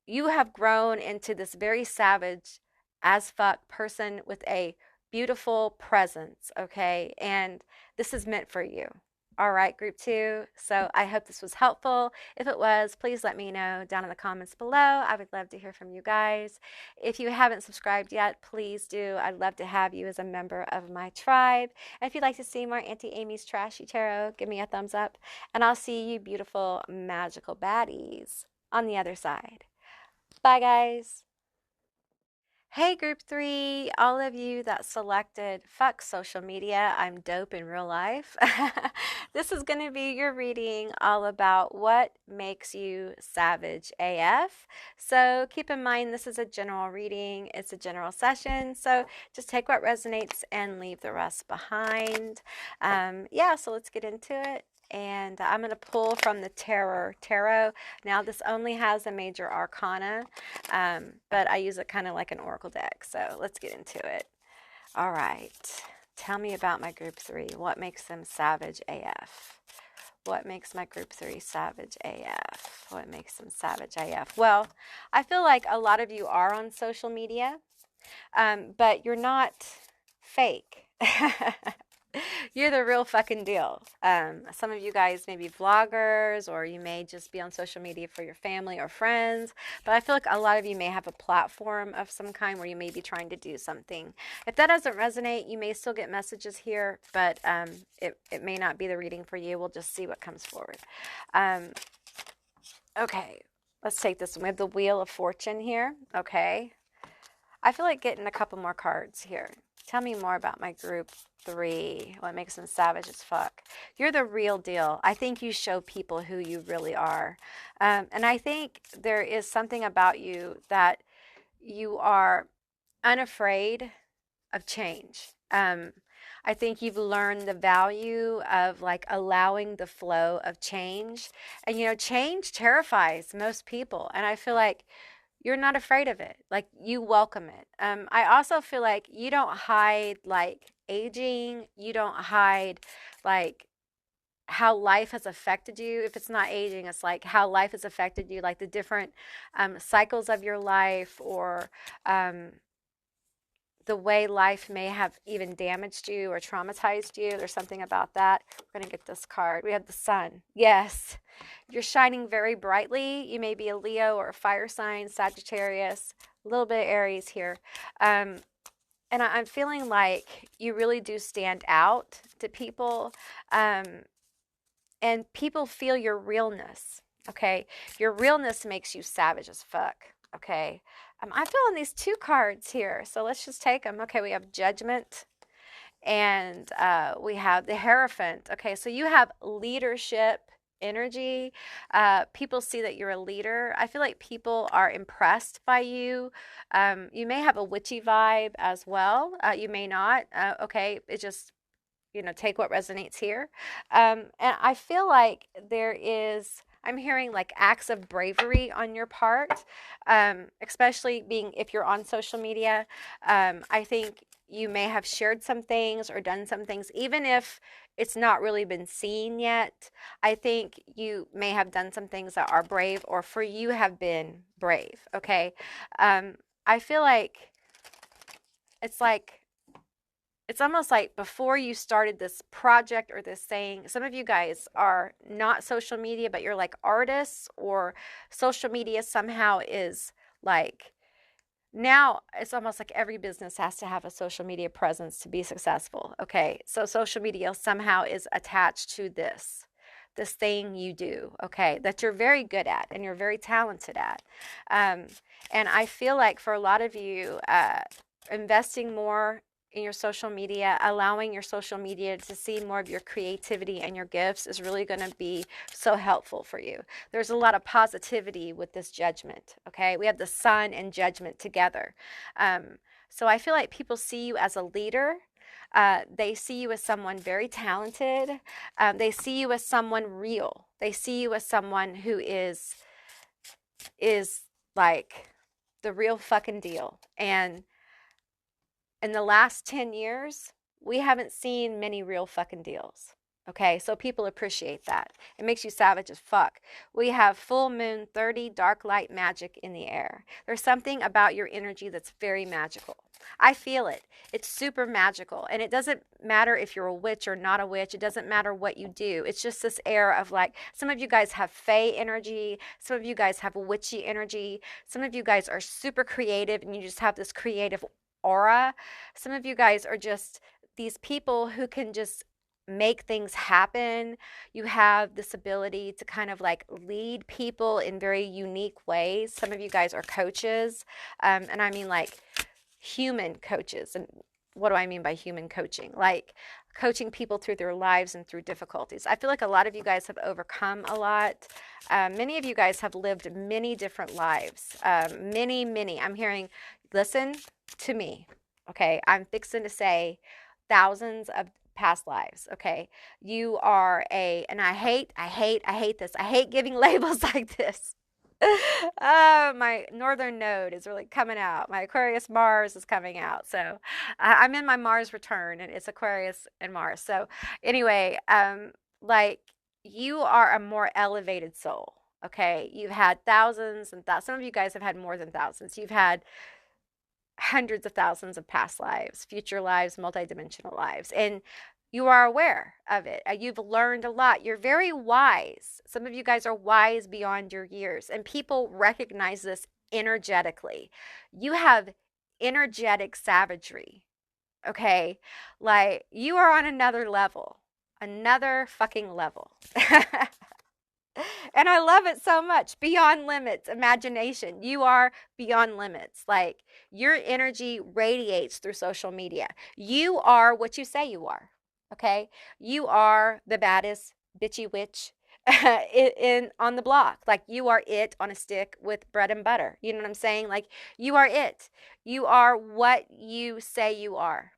you have grown into this very savage as fuck person with a beautiful presence, okay? And this is meant for you. All right, group 2. So I hope this was helpful. If it was, please let me know down in the comments below. I would love to hear from you guys. If you haven't subscribed yet, please do. I'd love to have you as a member of my tribe. And if you'd like to see more Auntie Amy's Trashy Tarot, give me a thumbs up. And I'll see you beautiful, magical baddies on the other side. Bye, guys. Hey, group 3, all of you that selected fuck social media, I'm dope in real life. This is going to be your reading all about what makes you savage AF. So keep in mind, this is a general reading. It's a general session. So just take what resonates and leave the rest behind. Yeah, so let's get into it. And I'm going to pull from the Terror Tarot. Now, this only has a major arcana, but I use it kind of like an oracle deck. So let's get into it. All right. Tell me about my group 3. What makes them savage AF? What makes my group 3 savage AF? What makes them savage AF? Well, I feel like a lot of you are on social media. But you're not fake. You're the real fucking deal. Some of you guys may be vloggers, or you may just be on social media for your family or friends. But I feel like a lot of you may have a platform of some kind where you may be trying to do something. If that doesn't resonate, you may still get messages here, but it may not be the reading for you. We'll just see what comes forward. Okay, let's take this one. We have the Wheel of Fortune here. Okay. I feel like getting a couple more cards here. Tell me more about my group 3. What makes them savage as fuck? You're the real deal. I think you show people who you really are. And I think there is something about you that you are unafraid of change. I think you've learned the value of like allowing the flow of change. And you know, change terrifies most people. And I feel like you're not afraid of it. Like you welcome it. I also feel like you don't hide like aging. You don't hide like how life has affected you. If it's not aging, it's like how life has affected you, like the different cycles of your life, or the way life may have even damaged you or traumatized you. There's something about that. We're going to get this card. We have the Sun. Yes. You're shining very brightly. You may be a Leo or a fire sign, Sagittarius, a little bit of Aries here. And I'm feeling like you really do stand out to people. And people feel your realness. Okay. Your realness makes you savage as fuck. Okay. I'm feeling these 2 cards here. So let's just take them. Okay. We have Judgment, and we have the Hierophant. Okay. So you have leadership energy. People see that you're a leader. I feel like people are impressed by you. You may have a witchy vibe as well. You may not. Okay. It just, you know, take what resonates here. And I feel like I'm hearing like acts of bravery on your part, especially if you're on social media. I think you may have shared some things or done some things, even if it's not really been seen yet. I think you may have done some things that are brave, or for you have been brave. Okay. I feel like it's almost like before you started this project or this thing, some of you guys are not social media, but you're like artists, or social media somehow is like, now it's almost like every business has to have a social media presence to be successful. Okay. So social media somehow is attached to this thing you do, okay, that you're very good at and you're very talented at. And I feel like for a lot of you, investing more in your social media, allowing your social media to see more of your creativity and your gifts is really going to be so helpful for you. There's a lot of positivity with this Judgment, okay? We have the Sun and Judgment together. So I feel like people see you as a leader. They see you as someone very talented. They see you as someone real. They see you as someone who is like the real fucking deal. And in the last 10 years, we haven't seen many real fucking deals. Okay, so people appreciate that. It makes you savage as fuck. We have full moon 30 dark light magic in the air. There's something about your energy that's very magical. I feel it. It's super magical. And it doesn't matter if you're a witch or not a witch. It doesn't matter what you do. It's just this air of like, some of you guys have fae energy. Some of you guys have witchy energy. Some of you guys are super creative and you just have this creative aura. Some of you guys are just these people who can just make things happen. You have this ability to kind of like lead people in very unique ways. Some of you guys are coaches, and I mean like human coaches. And what do I mean by human coaching? Like coaching people through their lives and through difficulties. I feel like a lot of you guys have overcome a lot. Many of you guys have lived many different lives. Many. I'm hearing, listen to me, okay? I'm fixing to say thousands of past lives, okay? You are and I hate this. I hate giving labels like this. My northern node is really coming out. My Aquarius Mars is coming out. So I'm in my Mars return, and it's Aquarius and Mars. So anyway, like you are a more elevated soul, okay? You've had thousands and thousands. Some of you guys have had more than thousands. You've had hundreds of thousands of past lives, future lives, multidimensional lives, and you are aware of it. You've learned a lot. You're very wise. Some of you guys are wise beyond your years, and people recognize this energetically. You have energetic savagery, okay? Like, you are on another fucking level. And I love it so much. Beyond limits, imagination. You are beyond limits. Like, your energy radiates through social media. You are what you say you are. Okay? You are the baddest bitchy witch on the block. Like, you are it on a stick with bread and butter. You know what I'm saying? Like, you are it. You are what you say you are.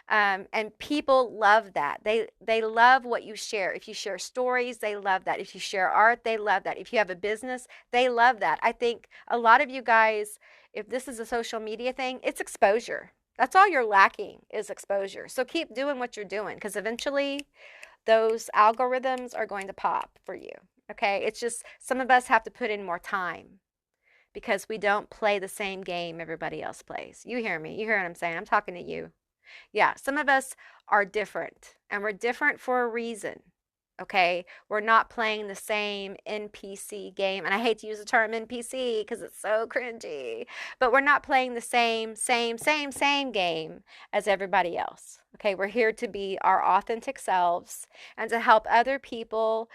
And people love that. They love what you share. If you share stories, they love that. If you share art, they love that. If you have a business, they love that. I think a lot of you guys, if this is a social media thing, it's exposure. That's all you're lacking is exposure. So keep doing what you're doing, because eventually those algorithms are going to pop for you. Okay? It's just some of us have to put in more time because we don't play the same game everybody else plays. You hear me? You hear what I'm saying? I'm talking to you. Yeah, some of us are different, and we're different for a reason. Okay, we're not playing the same NPC game, and I hate to use the term NPC because it's so cringy, but we're not playing the same game as everybody else. Okay, we're here to be our authentic selves and to help other people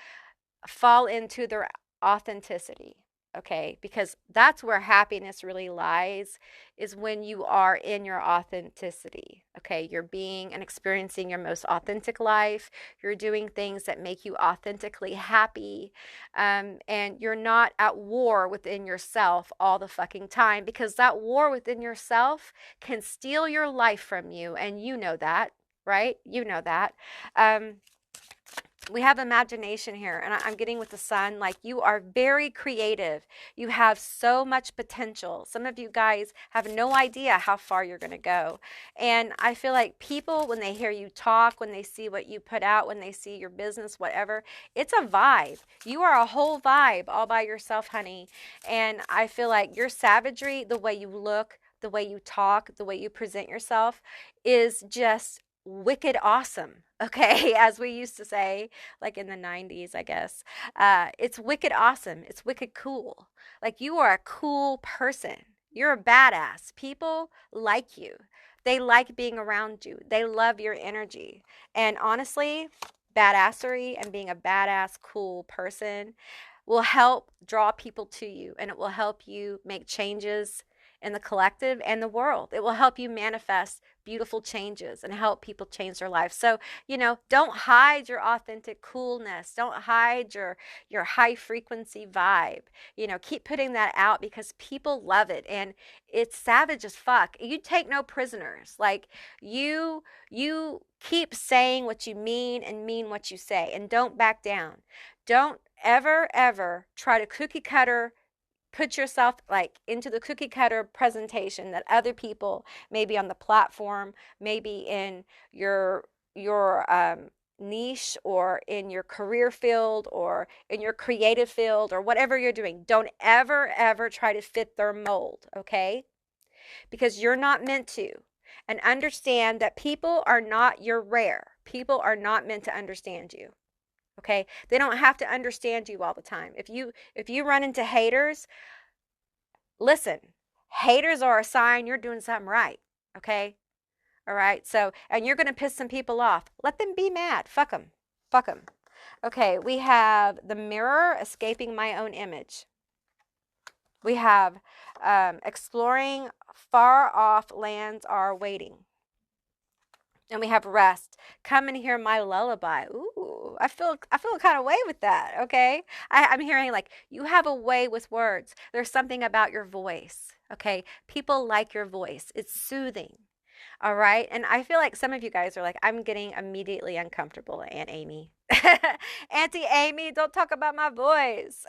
fall into their authenticity. Okay, because that's where happiness really lies, is when you are in your authenticity. Okay, you're being and experiencing your most authentic life. You're doing things that make you authentically happy, and you're not at war within yourself all the fucking time, because that war within yourself can steal your life from you, and you know that, right? You know that. We have imagination here, and I'm getting with the sun. Like, you are very creative. You have so much potential. Some of you guys have no idea how far you're going to go. And I feel like people, when they hear you talk, when they see what you put out, when they see your business, whatever, it's a vibe. You are a whole vibe all by yourself, honey. And I feel like your savagery, the way you look, the way you talk, the way you present yourself is just wicked awesome. Okay, as we used to say, like in the 90s, I guess. It's wicked awesome. It's wicked cool. Like, you are a cool person. You're a badass. People like you. They like being around you. They love your energy. And honestly, badassery and being a badass, cool person will help draw people to you, and it will help you make changes in the collective and the world. It will help you manifest beautiful changes and help people change their lives. So, don't hide your authentic coolness. Don't hide your high frequency vibe. Keep putting that out, because people love it, and it's savage as fuck. You take no prisoners. Like, you keep saying what you mean and mean what you say, and don't back down. Don't ever try to cookie cutter, put yourself like into the cookie cutter presentation that other people, maybe on the platform, maybe in your niche, or in your career field, or in your creative field, or whatever you're doing. Don't ever try to fit their mold, okay? Because you're not meant to. And understand that people are not your rare. People are not meant to understand you. Okay, they don't have to understand you all the time. If you run into haters, listen, haters are a sign you're doing something right. Okay, all right. So, and you're gonna piss some people off. Let them be mad. Fuck them. Fuck them. Okay, we have the mirror, escaping my own image. We have exploring far off lands are waiting. And we have rest. Come and hear my lullaby. Ooh, I feel kind of way with that. Okay, I'm hearing like you have a way with words. There's something about your voice. Okay, people like your voice. It's soothing. All right, and I feel like some of you guys are like, I'm getting immediately uncomfortable, Aunt Amy. Auntie Amy, don't talk about my voice.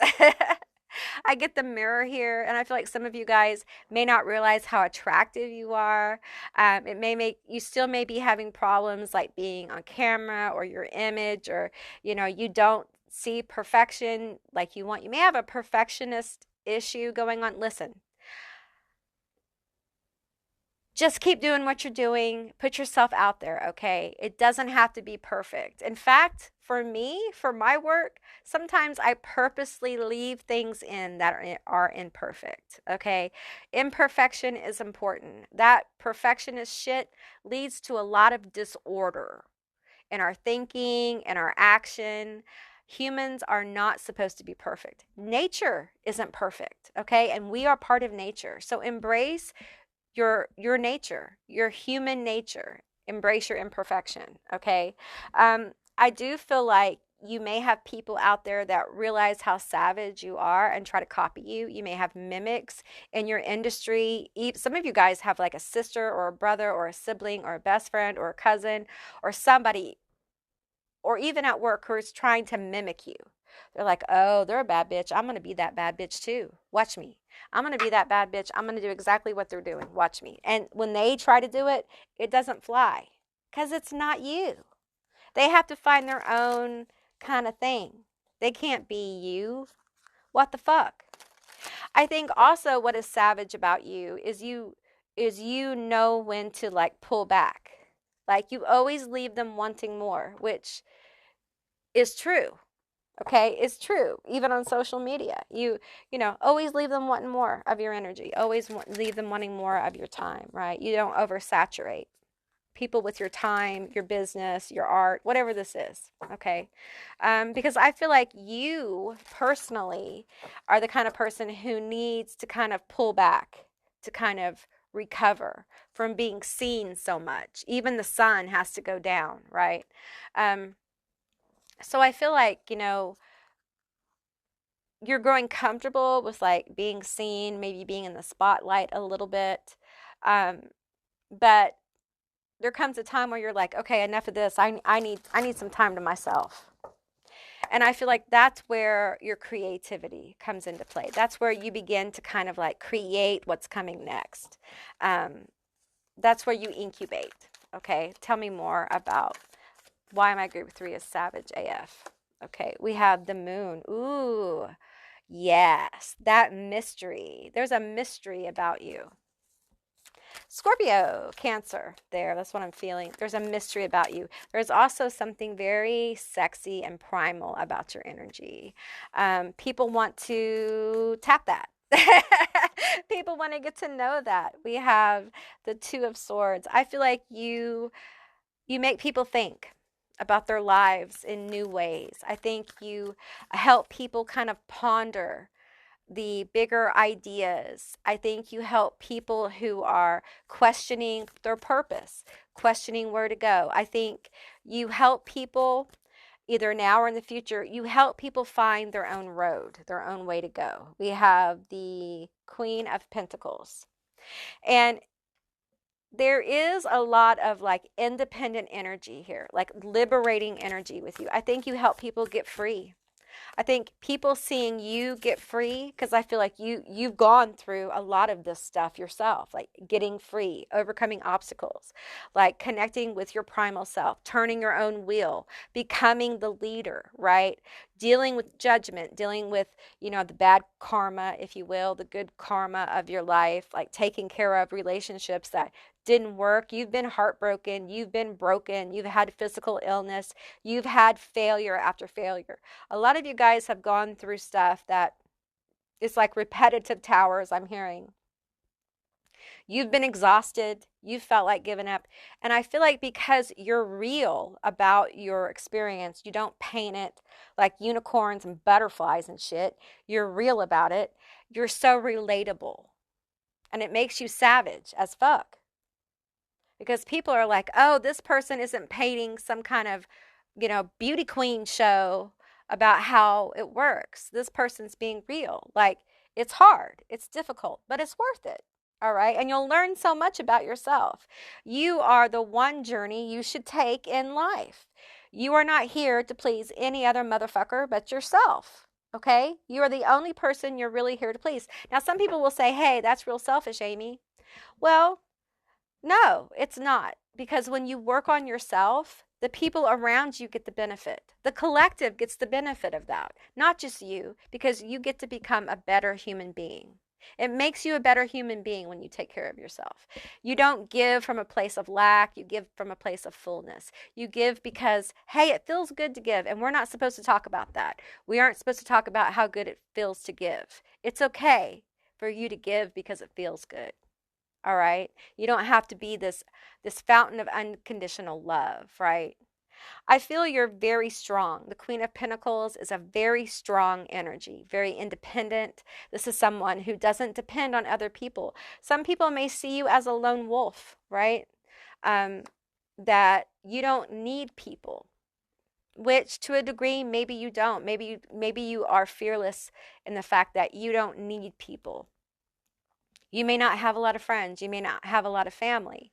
I get the mirror here, and I feel like some of you guys may not realize how attractive you are. It may make you still may be having problems like being on camera, or your image, or you don't see perfection like you want. You may have a perfectionist issue going on. Listen, just keep doing what you're doing. Put yourself out there, okay? It doesn't have to be perfect. In fact, for me, for my work, sometimes I purposely leave things in that are imperfect, okay? Imperfection is important. That perfectionist shit leads to a lot of disorder in our thinking and our action. Humans are not supposed to be perfect. Nature isn't perfect, okay? And we are part of nature. So embrace your nature, your human nature. Embrace your imperfection, okay? I do feel like you may have people out there that realize how savage you are and try to copy you. You may have mimics in your industry. Some of you guys have like a sister or a brother or a sibling or a best friend or a cousin or somebody, or even at work, who is trying to mimic you. They're like, oh, they're a bad bitch. I'm going to be that bad bitch too. Watch me. I'm going to be that bad bitch. I'm going to do exactly what they're doing. Watch me. And when they try to do it, it doesn't fly because it's not you. They have to find their own kind of thing. They can't be you. What the fuck? I think also what is savage about you is you know when to like pull back. Like you always leave them wanting more, which is true. Okay, it's true. Even on social media, you know, always leave them wanting more of your energy. Always leave them wanting more of your time, right? You don't oversaturate people with your time, your business, your art, whatever this is. Okay, because I feel like you personally are the kind of person who needs to kind of pull back, to kind of recover from being seen so much. Even the sun has to go down, right? Um, so I feel like, you know, you're growing comfortable with like being seen, maybe being in the spotlight a little bit. Um, but there comes a time where you're like, okay, enough of this. I need some time to myself. And I feel like that's where your creativity comes into play. That's where you begin to kind of like create what's coming next. That's where you incubate. Okay, tell me more about why my group 3 is savage AF. Okay, we have the moon. Ooh, yes, that mystery. There's a mystery about you. Scorpio, Cancer, there, that's what I'm feeling. There's a mystery about you. There's also something very sexy and primal about your energy. People want to tap that. People want to get to know that. We have the Two of Swords. I feel like you make people think about their lives in new ways. I think you help people kind of ponder the bigger ideas. I think you help people who are questioning their purpose, questioning where to go. I think you help people either now or in the future, you help people find their own road, their own way to go. We have the Queen of Pentacles. And there is a lot of like independent energy here, like liberating energy with you. I think you help people get free. I think people seeing you get free, because I feel like you've gone through a lot of this stuff yourself, like getting free, overcoming obstacles, like connecting with your primal self, turning your own wheel, becoming the leader, right? Dealing with judgment, dealing with, you know, the bad karma, if you will, the good karma of your life, like taking care of relationships that didn't work. You've been heartbroken, you've been broken, you've had physical illness, you've had failure after failure. A lot of you guys have gone through stuff that is like repetitive towers, I'm hearing. You've been exhausted, you felt like giving up. And I feel like because you're real about your experience, you don't paint it like unicorns and butterflies and shit. You're real about it. You're so relatable. And it makes you savage as fuck. Because people are like, oh, this person isn't painting some kind of, you know, beauty queen show about how it works. This person's being real. Like, it's hard, it's difficult, but it's worth it. All right. And you'll learn so much about yourself. You are the one journey you should take in life. You are not here to please any other motherfucker but yourself. Okay. You are the only person you're really here to please. Now, some people will say, hey, that's real selfish, Amy. Well, no, it's not. Because when you work on yourself, the people around you get the benefit. The collective gets the benefit of that, not just you, because you get to become a better human being. It makes you a better human being when you take care of yourself. You don't give from a place of lack. You give from a place of fullness. You give because, hey, it feels good to give. And we're not supposed to talk about that. We aren't supposed to talk about how good it feels to give. It's okay for you to give because it feels good. All right? You don't have to be this fountain of unconditional love, right? I feel you're very strong. The Queen of Pentacles is a very strong energy, very independent. This is someone who doesn't depend on other people. Some people may see you as a lone wolf, right? That you don't need people, which to a degree, maybe you don't. Maybe you are fearless in the fact that you don't need people. You may not have a lot of friends. You may not have a lot of family.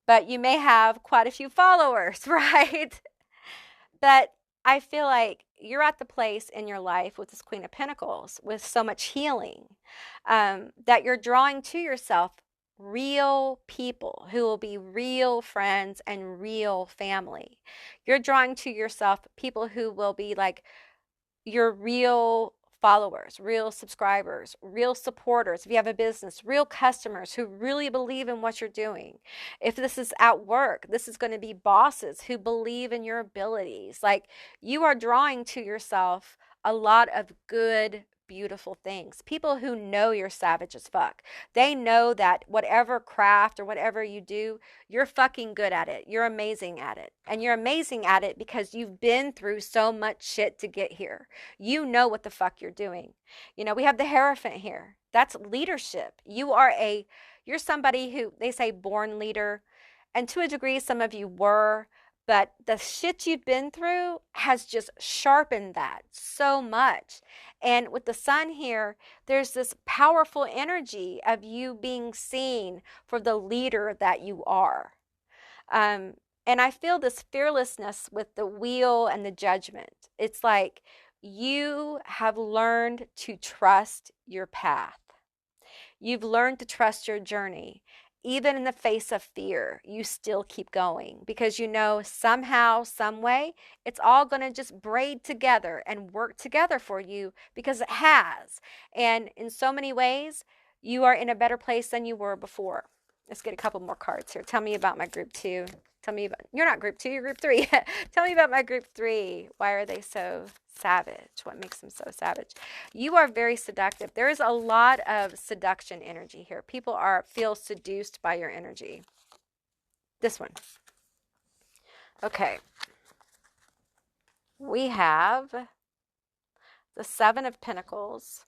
But you may have quite a few followers, right? But I feel like you're at the place in your life with this Queen of Pentacles, with so much healing, that you're drawing to yourself real people who will be real friends and real family. You're drawing to yourself people who will be like your real followers, real subscribers, real supporters. If you have a business, real customers who really believe in what you're doing. If this is at work, this is going to be bosses who believe in your abilities. Like, you are drawing to yourself a lot of good, beautiful things. People who know you're savage as fuck. They know that whatever craft or whatever you do, you're fucking good at it. You're amazing at it. And you're amazing at it because you've been through so much shit to get here. You know what the fuck you're doing. You know, we have the Hierophant here. That's leadership. You're somebody who, they say, born leader. And to a degree, some of you were. But the shit you've been through has just sharpened that so much. And with the Sun here, there's this powerful energy of you being seen for the leader that you are. And I feel this fearlessness with the Wheel and the Judgment. It's like you have learned to trust your path. You've learned to trust your journey. Even in the face of fear, you still keep going because you know somehow, some way, it's all going to just braid together and work together for you because it has. And in so many ways, you are in a better place than you were before. Let's get a couple more cards here. Tell me about my group 2. Tell me about, you're not group 2, you're group 3. Tell me about my group 3. Why are they so savage? What makes them so savage? You are very seductive. There is a lot of seduction energy here. People feel seduced by your energy. This one. Okay. We have the 7 of Pentacles.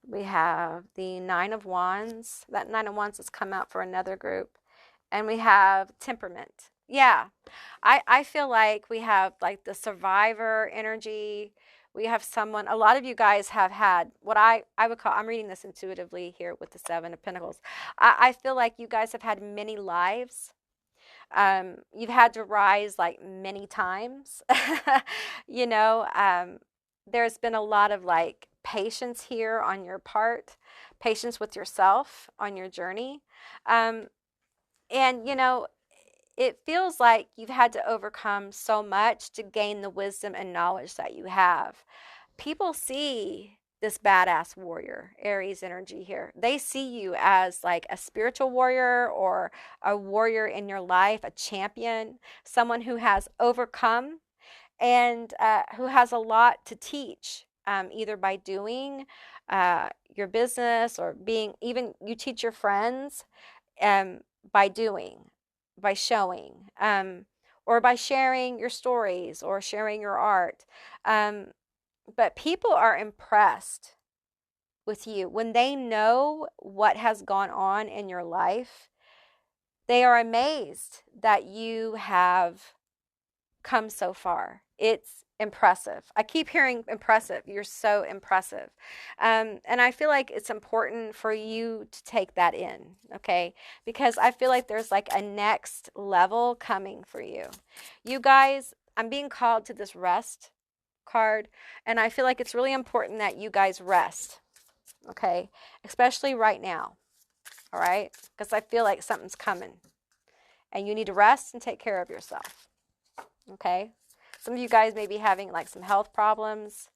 We have the 9 of Wands. That 9 of Wands has come out for another group. And we have temperament. Yeah, I feel like we have like the survivor energy. We have someone, a lot of you guys have had what I would call, I'm reading this intuitively here with the 7 of Pentacles. I feel like you guys have had many lives. You've had to rise like many times. You know, there's been a lot of like patience here on your part, patience with yourself on your journey. And, you know, it feels like you've had to overcome so much to gain the wisdom and knowledge that you have. People see this badass warrior, Aries energy here. They see you as like a spiritual warrior or a warrior in your life, a champion, someone who has overcome and who has a lot to teach, either by doing your business or being, even you teach your friends. By doing, by showing, or by sharing your stories or sharing your art. But people are impressed with you. When they know what has gone on in your life, they are amazed that you have come so far. It's impressive. I keep hearing impressive. You're so impressive. And I feel like it's important for you to take that in, okay? Because I feel like there's like a next level coming for you. You guys, I'm being called to this rest card, and I feel like it's really important that you guys rest, okay? Especially right now, all right? Because I feel like something's coming, and you need to rest and take care of yourself, okay? Some of you guys may be having like some health problems.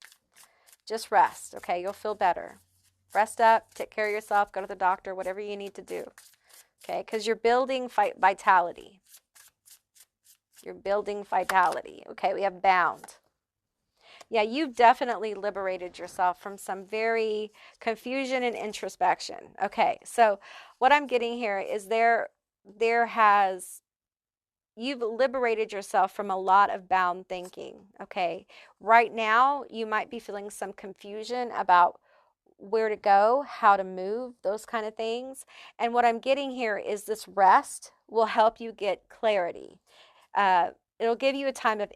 Just rest, okay? You'll feel better. Rest up, take care of yourself, go to the doctor, whatever you need to do, okay? Because you're building vitality. You're building vitality, okay? We have bound. Yeah, you've definitely liberated yourself from some very confusion and introspection. Okay, so what I'm getting here is you've liberated yourself from a lot of bound thinking. Okay, right now you might be feeling some confusion about where to go, how to move, those kind of things. And what I'm getting here is this rest will help you get clarity. Uh, it'll give you a time of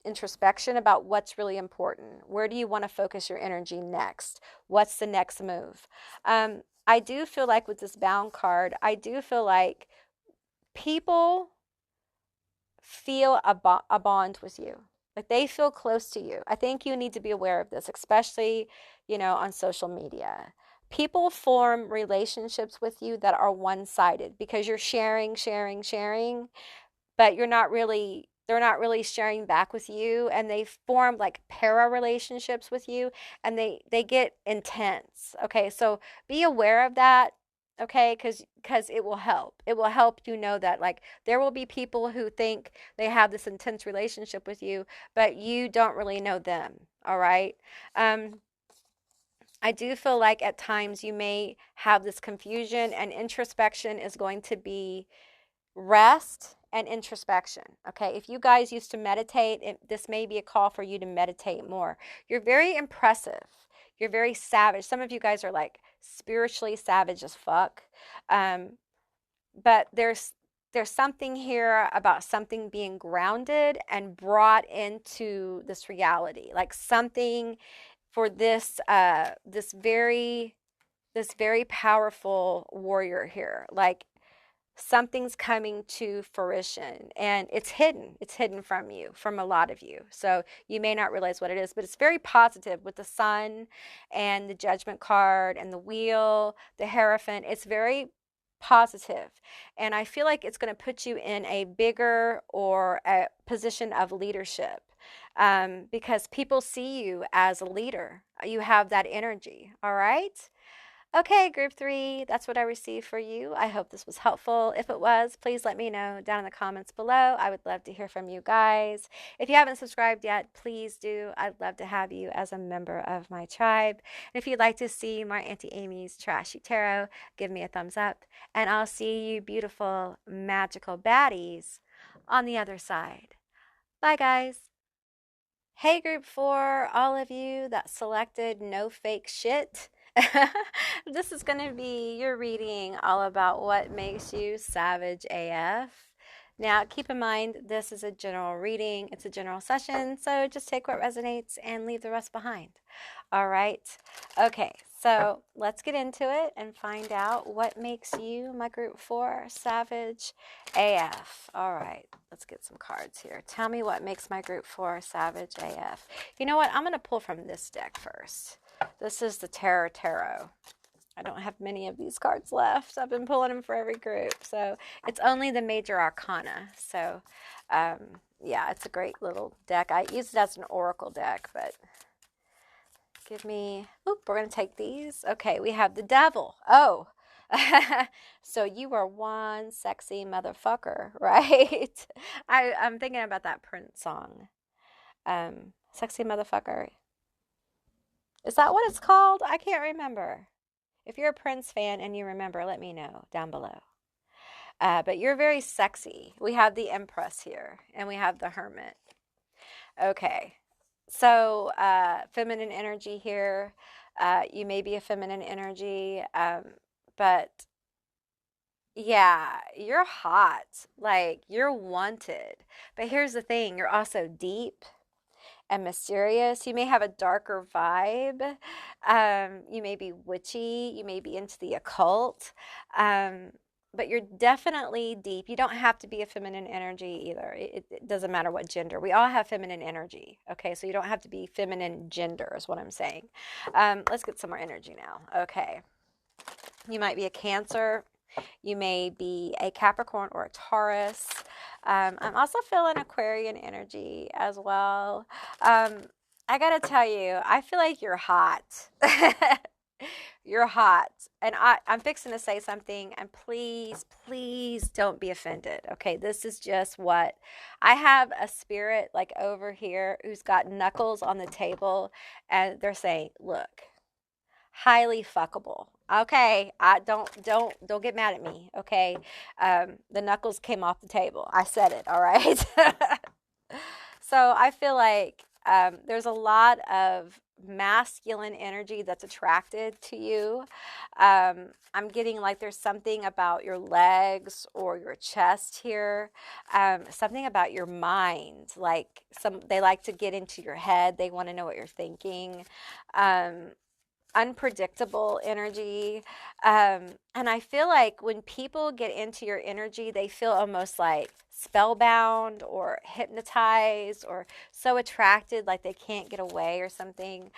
introspection about what's really important. Where do you want to focus your energy next? What's the next move? I do feel like with this bound card, I do feel like people feel a bond with you. Like they feel close to you. I think you need to be aware of this, especially, on social media. People form relationships with you that are one-sided because you're sharing, but they're not really sharing back with you, and they form like para relationships with you, and they get intense. Okay, so be aware of that. Okay, because it will help. It will help you know that like there will be people who think they have this intense relationship with you, but you don't really know them. All right. I do feel like at times you may have this confusion, and introspection is going to be rest and introspection. Okay, if you guys used to meditate, this may be a call for you to meditate more. You're very impressive. You're very savage. Some of you guys are like spiritually savage as fuck. But there's something here about something being grounded and brought into this reality, like something for this very powerful warrior here, like something's coming to fruition, and it's hidden from you, from a lot of you, so you may not realize what it is, but it's very positive with the sun and the judgment card and the wheel, the hierophant. It's very positive, and I feel like it's going to put you in a bigger or a position of leadership, because people see you as a leader. You have that energy. All right. Okay, group 3, that's what I received for you. I hope this was helpful. If it was, please let me know down in the comments below. I would love to hear from you guys. If you haven't subscribed yet, please do. I'd love to have you as a member of my tribe. And if you'd like to see more Auntie Amy's Trashy Tarot, give me a thumbs up. And I'll see you beautiful, magical baddies on the other side. Bye, guys. Hey, group 4, all of you that selected no fake shit. This is going to be your reading all about what makes you savage AF. Now, keep in mind, this is a general reading. It's a general session, so just take what resonates and leave the rest behind. All right. Okay, so let's get into it and find out what makes you, my group 4, savage AF. All right, let's get some cards here. Tell me what makes my group 4 savage AF. You know what? I'm going to pull from this deck first. This is the Terror Tarot. I don't have many of these cards left. I've been pulling them for every group. So it's only the major arcana. So yeah, it's a great little deck. I use it as an oracle deck, but give me, oop, we're going to take these. Okay, we have the Devil. Oh, so you are one sexy motherfucker, right? I'm thinking about that Prince song. Sexy motherfucker. Is that what it's called? I can't remember. If you're a Prince fan and you remember, let me know down below. But you're very sexy. We have the Empress here, and we have the Hermit. Okay, so feminine energy here. You may be a feminine energy, but yeah, you're hot. Like, you're wanted. But here's the thing, you're also deep and mysterious. You may have a darker vibe. You may be witchy. You may be into the occult. But you're definitely deep. You don't have to be a feminine energy either. It doesn't matter what gender. We all have feminine energy. Okay, so you don't have to be feminine gender is what I'm saying. Let's get some more energy now. Okay. You might be a Cancer. You may be a Capricorn or a Taurus. I'm also feeling Aquarian energy as well. I gotta tell you, I feel like you're hot. You're hot. And I'm fixing to say something, and please, please don't be offended. Okay, this is just what I have a spirit like over here who's got knuckles on the table, and they're saying, look, highly fuckable. Okay, I don't get mad at me. Okay, the knuckles came off the table. I said it. All right. So I feel like there's a lot of masculine energy that's attracted to you. I'm getting like there's something about your legs or your chest here, something about your mind. Like they like to get into your head. They want to know what you're thinking. Um, Unpredictable energy. And I feel like when people get into your energy, they feel almost like spellbound or hypnotized or so attracted, like they can't get away or something.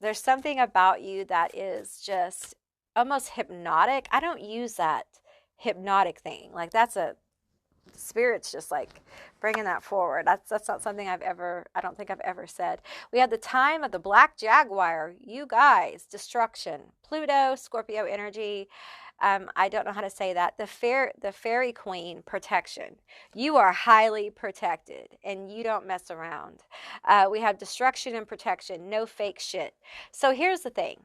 There's something about you that is just almost hypnotic. I don't use that hypnotic thing. Like that's a spirit's just like bringing that forward. That's not something I don't think I've ever said. We had the time of the Black Jaguar. You guys, destruction. Pluto, Scorpio energy. I don't know how to say that. The fairy queen, protection. You are highly protected and you don't mess around. We have destruction and protection. No fake shit. So here's the thing.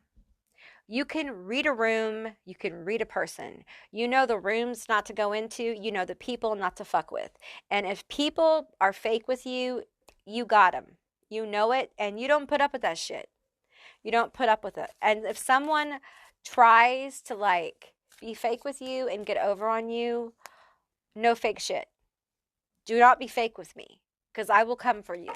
You can read a room, you can read a person. You know the rooms not to go into, you know the people not to fuck with. And if people are fake with you, you got them. You know it, and you don't put up with that shit. You don't put up with it. And if someone tries to like be fake with you and get over on you, no fake shit. Do not be fake with me, because I will come for you.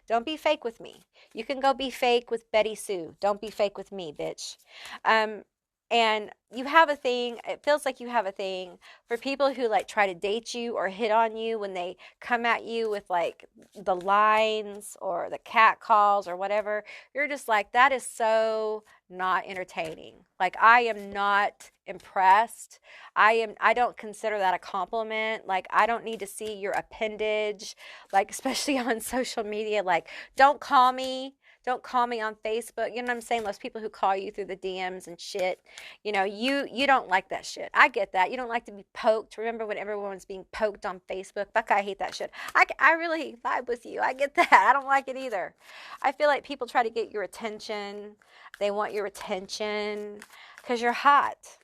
Don't be fake with me. You can go be fake with Betty Sue. Don't be fake with me, bitch. Um, and you have a thing, it feels like you have a thing for people who like try to date you or hit on you when they come at you with like the lines or the cat calls or whatever. You're just like, that is so not entertaining. Like I am not impressed. I don't consider that a compliment. Like I don't need to see your appendage, like especially on social media. Like don't call me. Don't call me on Facebook. You know what I'm saying? Those people who call you through the DMs and shit. You know, you don't like that shit. I get that. You don't like to be poked. Remember when everyone was being poked on Facebook? Fuck, I hate that shit. I really vibe with you. I get that. I don't like it either. I feel like people try to get your attention. They want your attention because you're hot.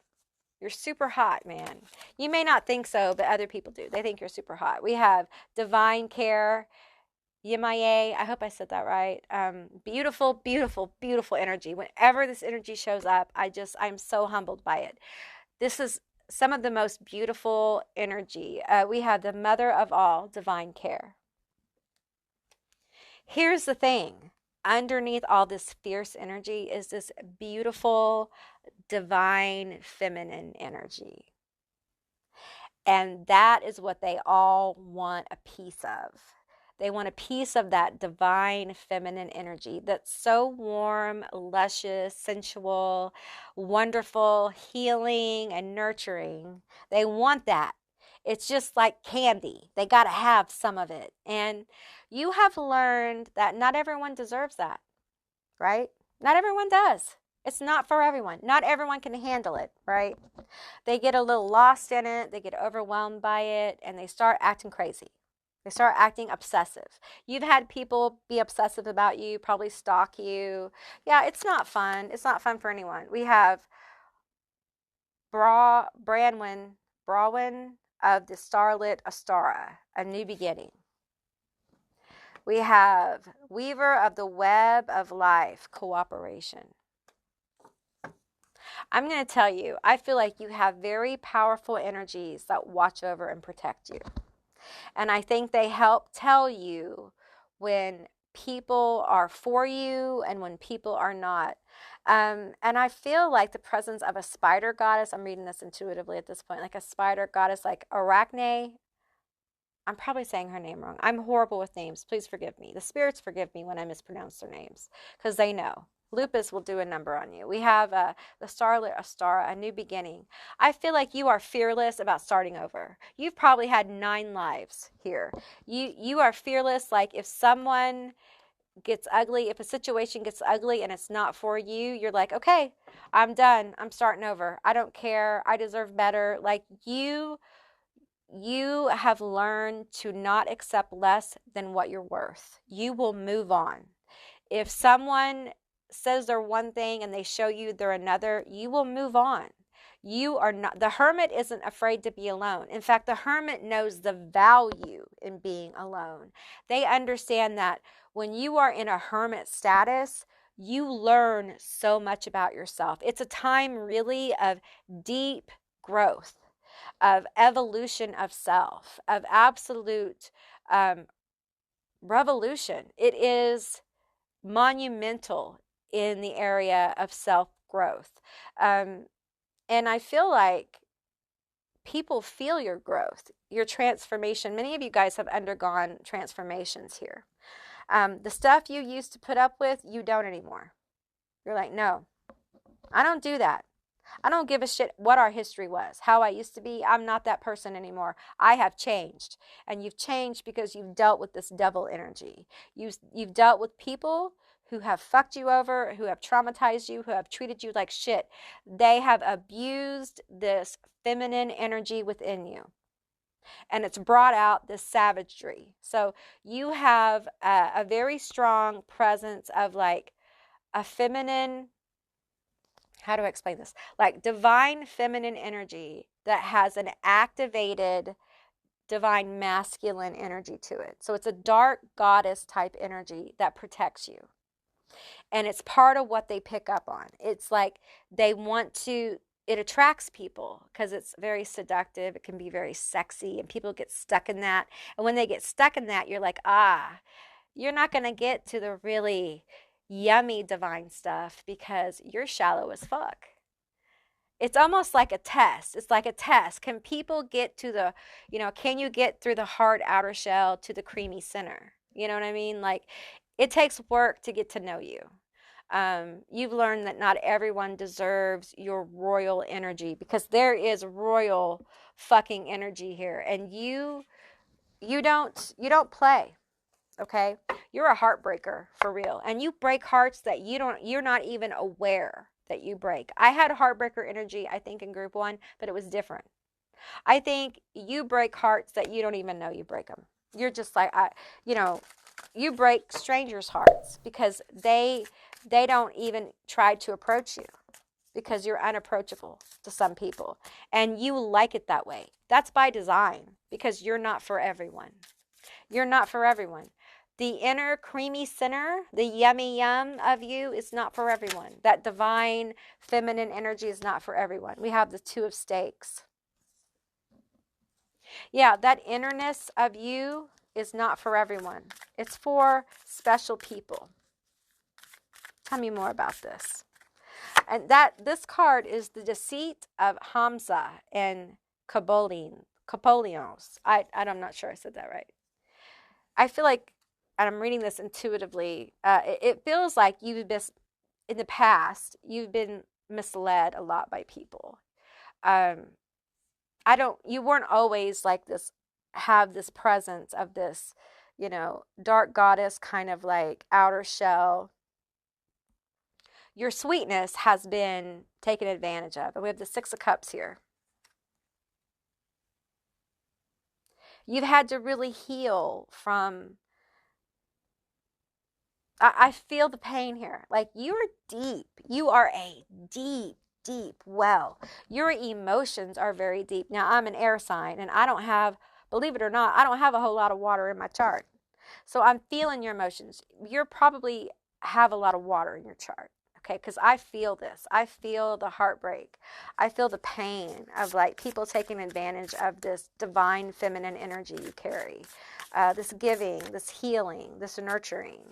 You're super hot, man. You may not think so, but other people do. They think you're super hot. We have divine care. Yimaye, I hope I said that right. Beautiful, beautiful, beautiful energy. Whenever this energy shows up, I'm so humbled by it. This is some of the most beautiful energy. We have the mother of all, divine care. Here's the thing. Underneath all this fierce energy is this beautiful, divine, feminine energy. And that is what they all want a piece of. They want a piece of that divine feminine energy that's so warm, luscious, sensual, wonderful, healing, and nurturing. They want that. It's just like candy. They got to have some of it. And you have learned that not everyone deserves that, right? Not everyone does. It's not for everyone. Not everyone can handle it, right? They get a little lost in it. They get overwhelmed by it, and they start acting crazy. They start acting obsessive. You've had people be obsessive about you, probably stalk you. Yeah, it's not fun. It's not fun for anyone. We have Branwyn of the starlit Astara, A New Beginning. We have Weaver of the Web of Life, Cooperation. I'm going to tell you, I feel like you have very powerful energies that watch over and protect you. And I think they help tell you when people are for you and when people are not. And I feel like the presence of a spider goddess, I'm reading this intuitively at this point, like a spider goddess like Arachne. I'm probably saying her name wrong. I'm horrible with names. Please forgive me. The spirits forgive me when I mispronounce their names because they know. Lupus will do a number on you. We have the starlit Astara, A New Beginning. I feel like you are fearless about starting over. You've probably had 9 lives here. You are fearless. Like if someone gets ugly, if a situation gets ugly and it's not for you, you're like, okay, I'm done. I'm starting over. I don't care. I deserve better. Like you have learned to not accept less than what you're worth. You will move on. If someone says they're one thing and they show you they're another, you will move on. You are not, the hermit isn't afraid to be alone. In fact, the hermit knows the value in being alone. They understand that when you are in a hermit status, you learn so much about yourself. It's a time really of deep growth, of evolution of self, of absolute revolution. It is monumental in the area of self-growth. And I feel like people feel your growth, your transformation. Many of you guys have undergone transformations here. The stuff you used to put up with, you don't anymore. You're like, no, I don't do that. I don't give a shit what our history was, how I used to be. I'm not that person anymore. I have changed. And you've changed because you've dealt with this devil energy. You've dealt with people who have fucked you over, who have traumatized you, who have treated you like shit. They have abused this feminine energy within you. And it's brought out this savagery. So you have a very strong presence of like a feminine, how do I explain this? Like divine feminine energy that has an activated divine masculine energy to it. So it's a dark goddess type energy that protects you. And it's part of what they pick up on. It's like they want to, it attracts people because it's very seductive. It can be very sexy and people get stuck in that. And when they get stuck in that, you're like, you're not going to get to the really yummy divine stuff because you're shallow as fuck. It's almost like a test. It's like a test. Can people get to the, can you get through the hard outer shell to the creamy center? You know what I mean? Like it takes work to get to know you. You've learned that not everyone deserves your royal energy because there is royal fucking energy here, and you don't play. Okay, you're a heartbreaker for real, and you break hearts that you're not even aware that you break. I had heartbreaker energy, I think, in group 1, but it was different. I think you break hearts that you don't even know you break them. You're just like, you break strangers' hearts because they don't even try to approach you because you're unapproachable to some people, and you like it that way. That's by design because you're not for everyone. You're not for everyone. The inner creamy center, the yummy yum of you is not for everyone. That divine feminine energy is not for everyone. We have the 2 of stakes. Yeah, that innerness of you is not for everyone. It's for special people. Tell me more about this. And this card is the deceit of Hamza and Kapolios. I'm not sure I said that right. I feel like, and I'm reading this intuitively, it feels like you've been, in the past, you've been misled a lot by people. You weren't always like this, have this presence of this, dark goddess kind of like outer shell. Your sweetness has been taken advantage of. And we have the 6 of Cups here. You've had to really heal from, I feel the pain here. Like you're deep. You are a deep, deep well. Your emotions are very deep. Now, I'm an air sign and I don't have, believe it or not, I don't have a whole lot of water in my chart. So I'm feeling your emotions. You're probably have a lot of water in your chart. Okay, because I feel this. I feel the heartbreak. I feel the pain of like people taking advantage of this divine feminine energy you carry. This giving, this healing, this nurturing.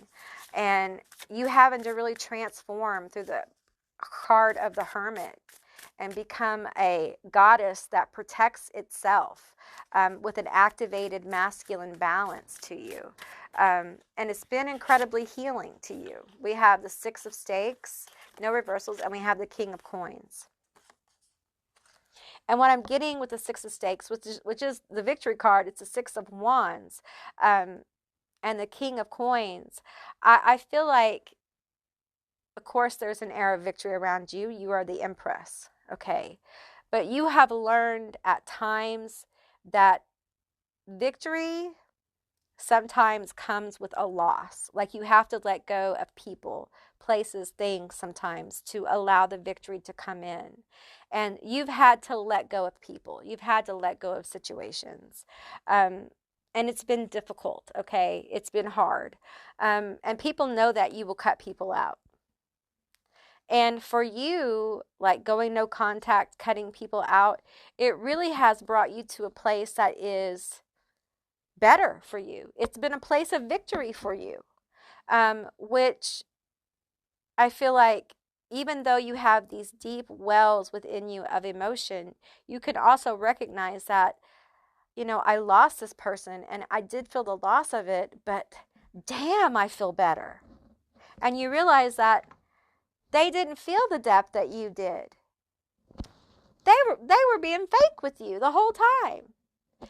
And you having to really transform through the card of the Hermit and become a goddess that protects itself with an activated masculine balance to you. And it's been incredibly healing to you. We have the 6 of Stakes, no reversals, and we have the King of Coins. And what I'm getting with the 6 of Stakes, which is the victory card, it's the 6 of Wands. and the King of Coins, I feel like, of course, there's an air of victory around you. You are the Empress, okay? But you have learned at times that victory sometimes comes with a loss. Like you have to let go of people, places, things sometimes to allow the victory to come in. And you've had to let go of people. You've had to let go of situations. And it's been difficult, okay? It's been hard. And people know that you will cut people out. And for you, like going no contact, cutting people out, it really has brought you to a place that is better for you. It's been a place of victory for you, which I feel like even though you have these deep wells within you of emotion, you can also recognize that, you know, I lost this person and I did feel the loss of it, but damn, I feel better. And you realize that they didn't feel the depth that you did. They were being fake with you the whole time.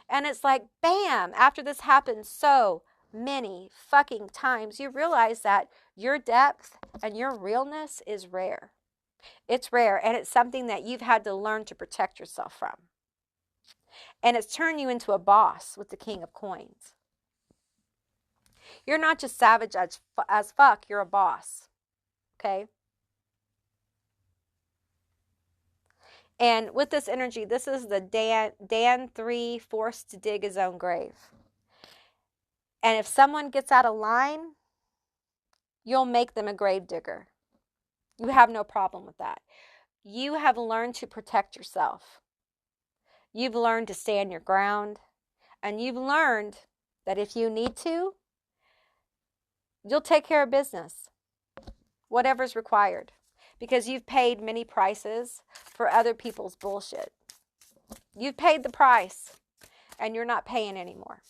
And it's like, bam, after this happens so many fucking times, you realize that your depth and your realness is rare. It's rare, and it's something that you've had to learn to protect yourself from. And it's turned you into a boss with the King of Coins. You're not just savage as fuck, you're a boss. Okay? And with this energy, this is the Dan 3 forced to dig his own grave. And if someone gets out of line, you'll make them a grave digger. You have no problem with that. You have learned to protect yourself. You've learned to stand your ground. And you've learned that if you need to, you'll take care of business. Whatever's required. Because you've paid many prices for other people's bullshit. You've paid the price. And you're not paying anymore.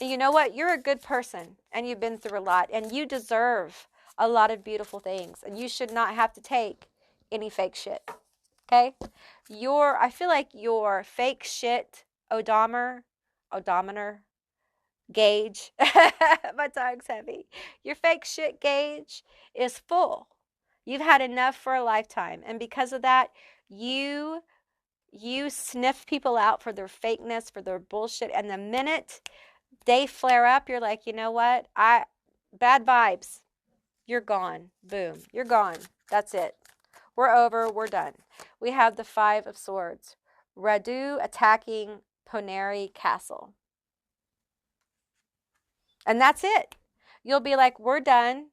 And you know what? You're a good person. And you've been through a lot. And you deserve a lot of beautiful things. And you should not have to take any fake shit. Okay? I feel like your fake shit odometer, gauge, my tongue's heavy. Your fake shit gauge is full. You've had enough for a lifetime. And because of that, you sniff people out for their fakeness, for their bullshit. And the minute they flare up, you're like, you know what? Bad vibes. You're gone. Boom. You're gone. That's it. We're over. We're done. We have the 5 of Swords. Radu attacking Poneri Castle. And that's it. You'll be like, we're done.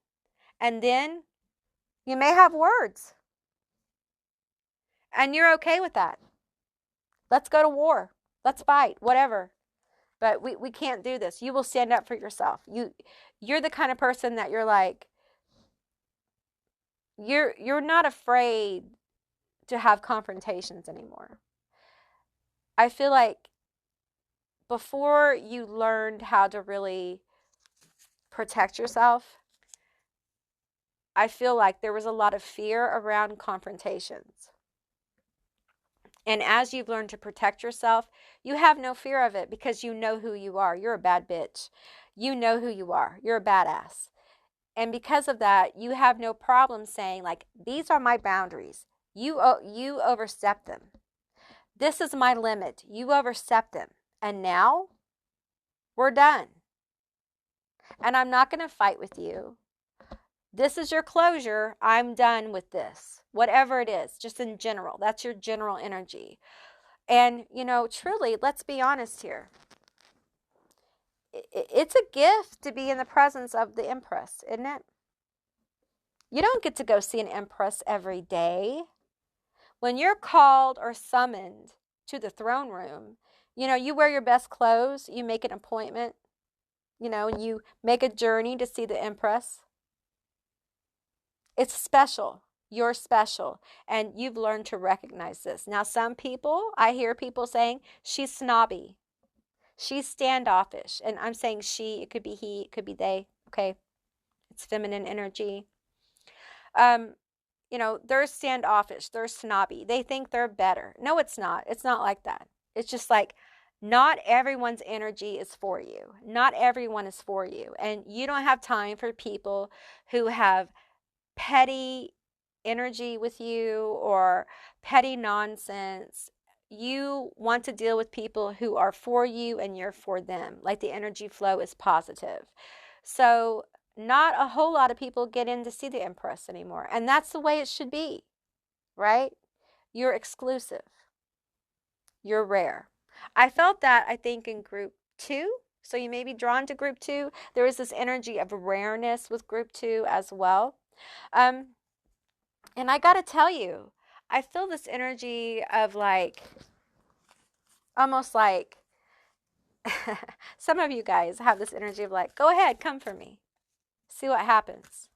And then you may have words. And you're okay with that. Let's go to war. Let's fight. Whatever. But we can't do this. You will stand up for yourself. You're the kind of person that you're like, you're not afraid to have confrontations anymore. I feel like before you learned how to really protect yourself, I feel like there was a lot of fear around confrontations. And as you've learned to protect yourself, you have no fear of it because you know who you are. You're a bad bitch. You know who you are. You're a badass. And because of that, you have no problem saying, like, these are my boundaries. You overstep them. This is my limit. You overstep them. And now, we're done. And I'm not going to fight with you. This is your closure. I'm done with this. Whatever it is, just in general. That's your general energy. And, you know, truly, let's be honest here. It's a gift to be in the presence of the Empress, isn't it? You don't get to go see an Empress every day. When you're called or summoned to the throne room, you know, you wear your best clothes, you make an appointment, you know, and you make a journey to see the Empress. It's special. You're special. And you've learned to recognize this. Now, some people, I hear people saying, she's snobby. She's standoffish. And I'm saying she, it could be he, it could be they. Okay. It's feminine energy. You know, they're standoffish. They're snobby. They think they're better. No, it's not. It's not like that. It's just like, Not everyone's energy is for you. Not everyone is for you. And you don't have time for people who have petty energy with you or petty nonsense. You want to deal with people who are for you and you're for them. Like the energy flow is positive. So not a whole lot of people get in to see the Empress anymore. And that's the way it should be, right? You're exclusive. You're rare. I felt that, I think, in group 2. So you may be drawn to group 2. There is this energy of rareness with group 2 as well. And I got to tell you, I feel this energy of like, almost like, some of you guys have this energy of like, go ahead, come for me. See what happens.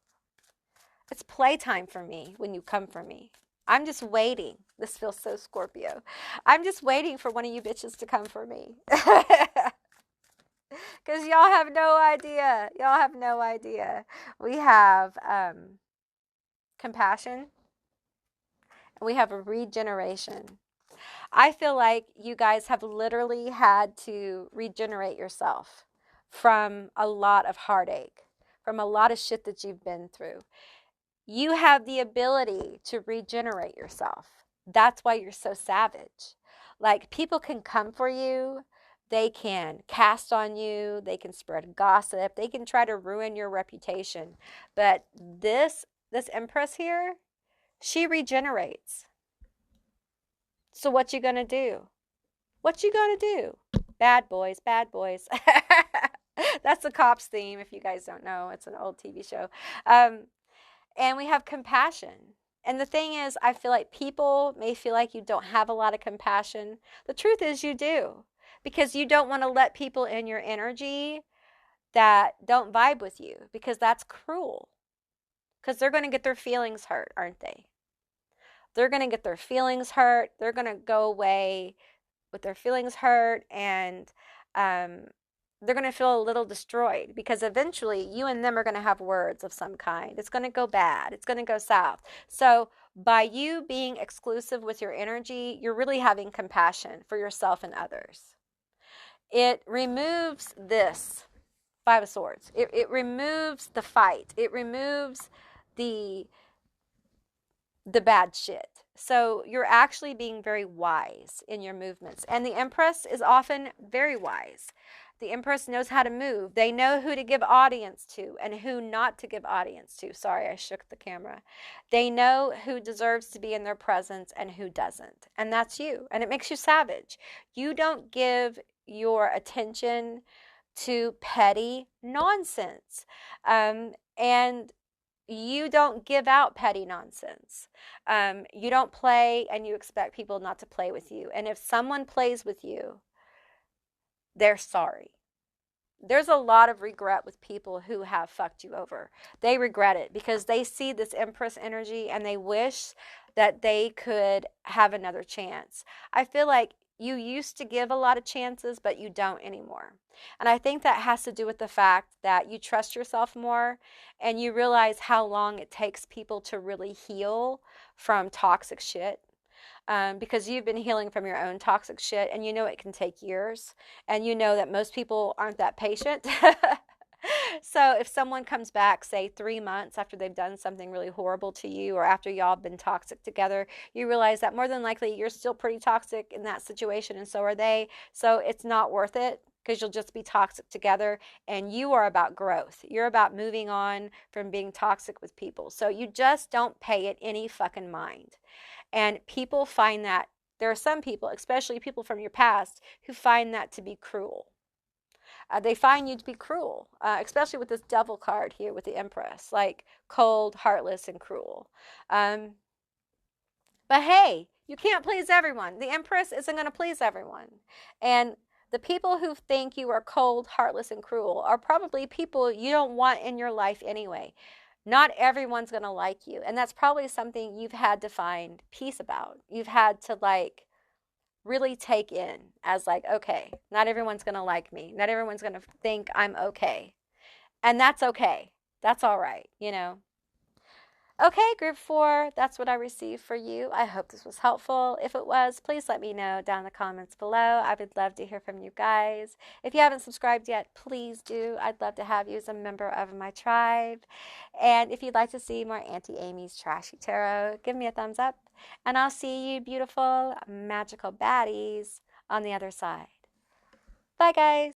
It's playtime for me when you come for me. I'm just waiting. This feels so Scorpio. I'm just waiting for one of you bitches to come for me. Because y'all have no idea. Y'all have no idea. We have compassion. And we have a regeneration. I feel like you guys have literally had to regenerate yourself from a lot of heartache, from a lot of shit that you've been through. You have the ability to regenerate yourself. That's why you're so savage. Like, people can come for you. They can cast on you. They can spread gossip. They can try to ruin your reputation. But this Empress here, she regenerates. So what you gonna do? What you gonna do? Bad boys, bad boys. That's the Cops theme, if you guys don't know. It's an old TV show. And we have compassion. And the thing is, I feel like people may feel like you don't have a lot of compassion. The truth is you do. Because you don't want to let people in your energy that don't vibe with you. Because that's cruel. Because they're going to get their feelings hurt, aren't they? They're going to get their feelings hurt. They're going to go away with their feelings hurt. And they're going to feel a little destroyed, because eventually you and them are going to have words of some kind. It's going to go bad. It's going to go south. So by you being exclusive with your energy, you're really having compassion for yourself and others. It removes this Five of Swords. It removes the fight. It removes the bad shit. So you're actually being very wise in your movements. And the Empress is often very wise. The Empress knows how to move. They know who to give audience to and who not to give audience to. Sorry, I shook the camera. They know who deserves to be in their presence and who doesn't. And that's you. And it makes you savage. You don't give your attention to petty nonsense. And you don't give out petty nonsense. You don't play and you expect people not to play with you. And if someone plays with you, they're sorry. There's a lot of regret with people who have fucked you over. They regret it because they see this Empress energy and they wish that they could have another chance. I feel like you used to give a lot of chances, but you don't anymore. And I think that has to do with the fact that you trust yourself more and you realize how long it takes people to really heal from toxic shit. Because you've been healing from your own toxic shit and you know it can take years and you know that most people aren't that patient. So if someone comes back, say 3 months after they've done something really horrible to you or after y'all have been toxic together, you realize that more than likely you're still pretty toxic in that situation and so are they. So it's not worth it because you'll just be toxic together, and you are about growth. You're about moving on from being toxic with people. So you just don't pay it any fucking mind. And people find that, there are some people, especially people from your past, who find that to be cruel. They find you to be cruel, especially with this devil card here with the Empress, like cold, heartless, and cruel. But hey, you can't please everyone. The Empress isn't going to please everyone. And the people who think you are cold, heartless, and cruel are probably people you don't want in your life anyway. Not everyone's going to like you. And that's probably something you've had to find peace about. You've had to like really take in as like, okay, not everyone's going to like me. Not everyone's going to think I'm okay. And that's okay. That's all right, you know. Okay, group 4, that's what I received for you. I hope this was helpful. If it was, please let me know down in the comments below. I would love to hear from you guys. If you haven't subscribed yet, please do. I'd love to have you as a member of my tribe. And if you'd like to see more Auntie Amy's Trashy Tarot, give me a thumbs up. And I'll see you beautiful, magical baddies on the other side. Bye, guys.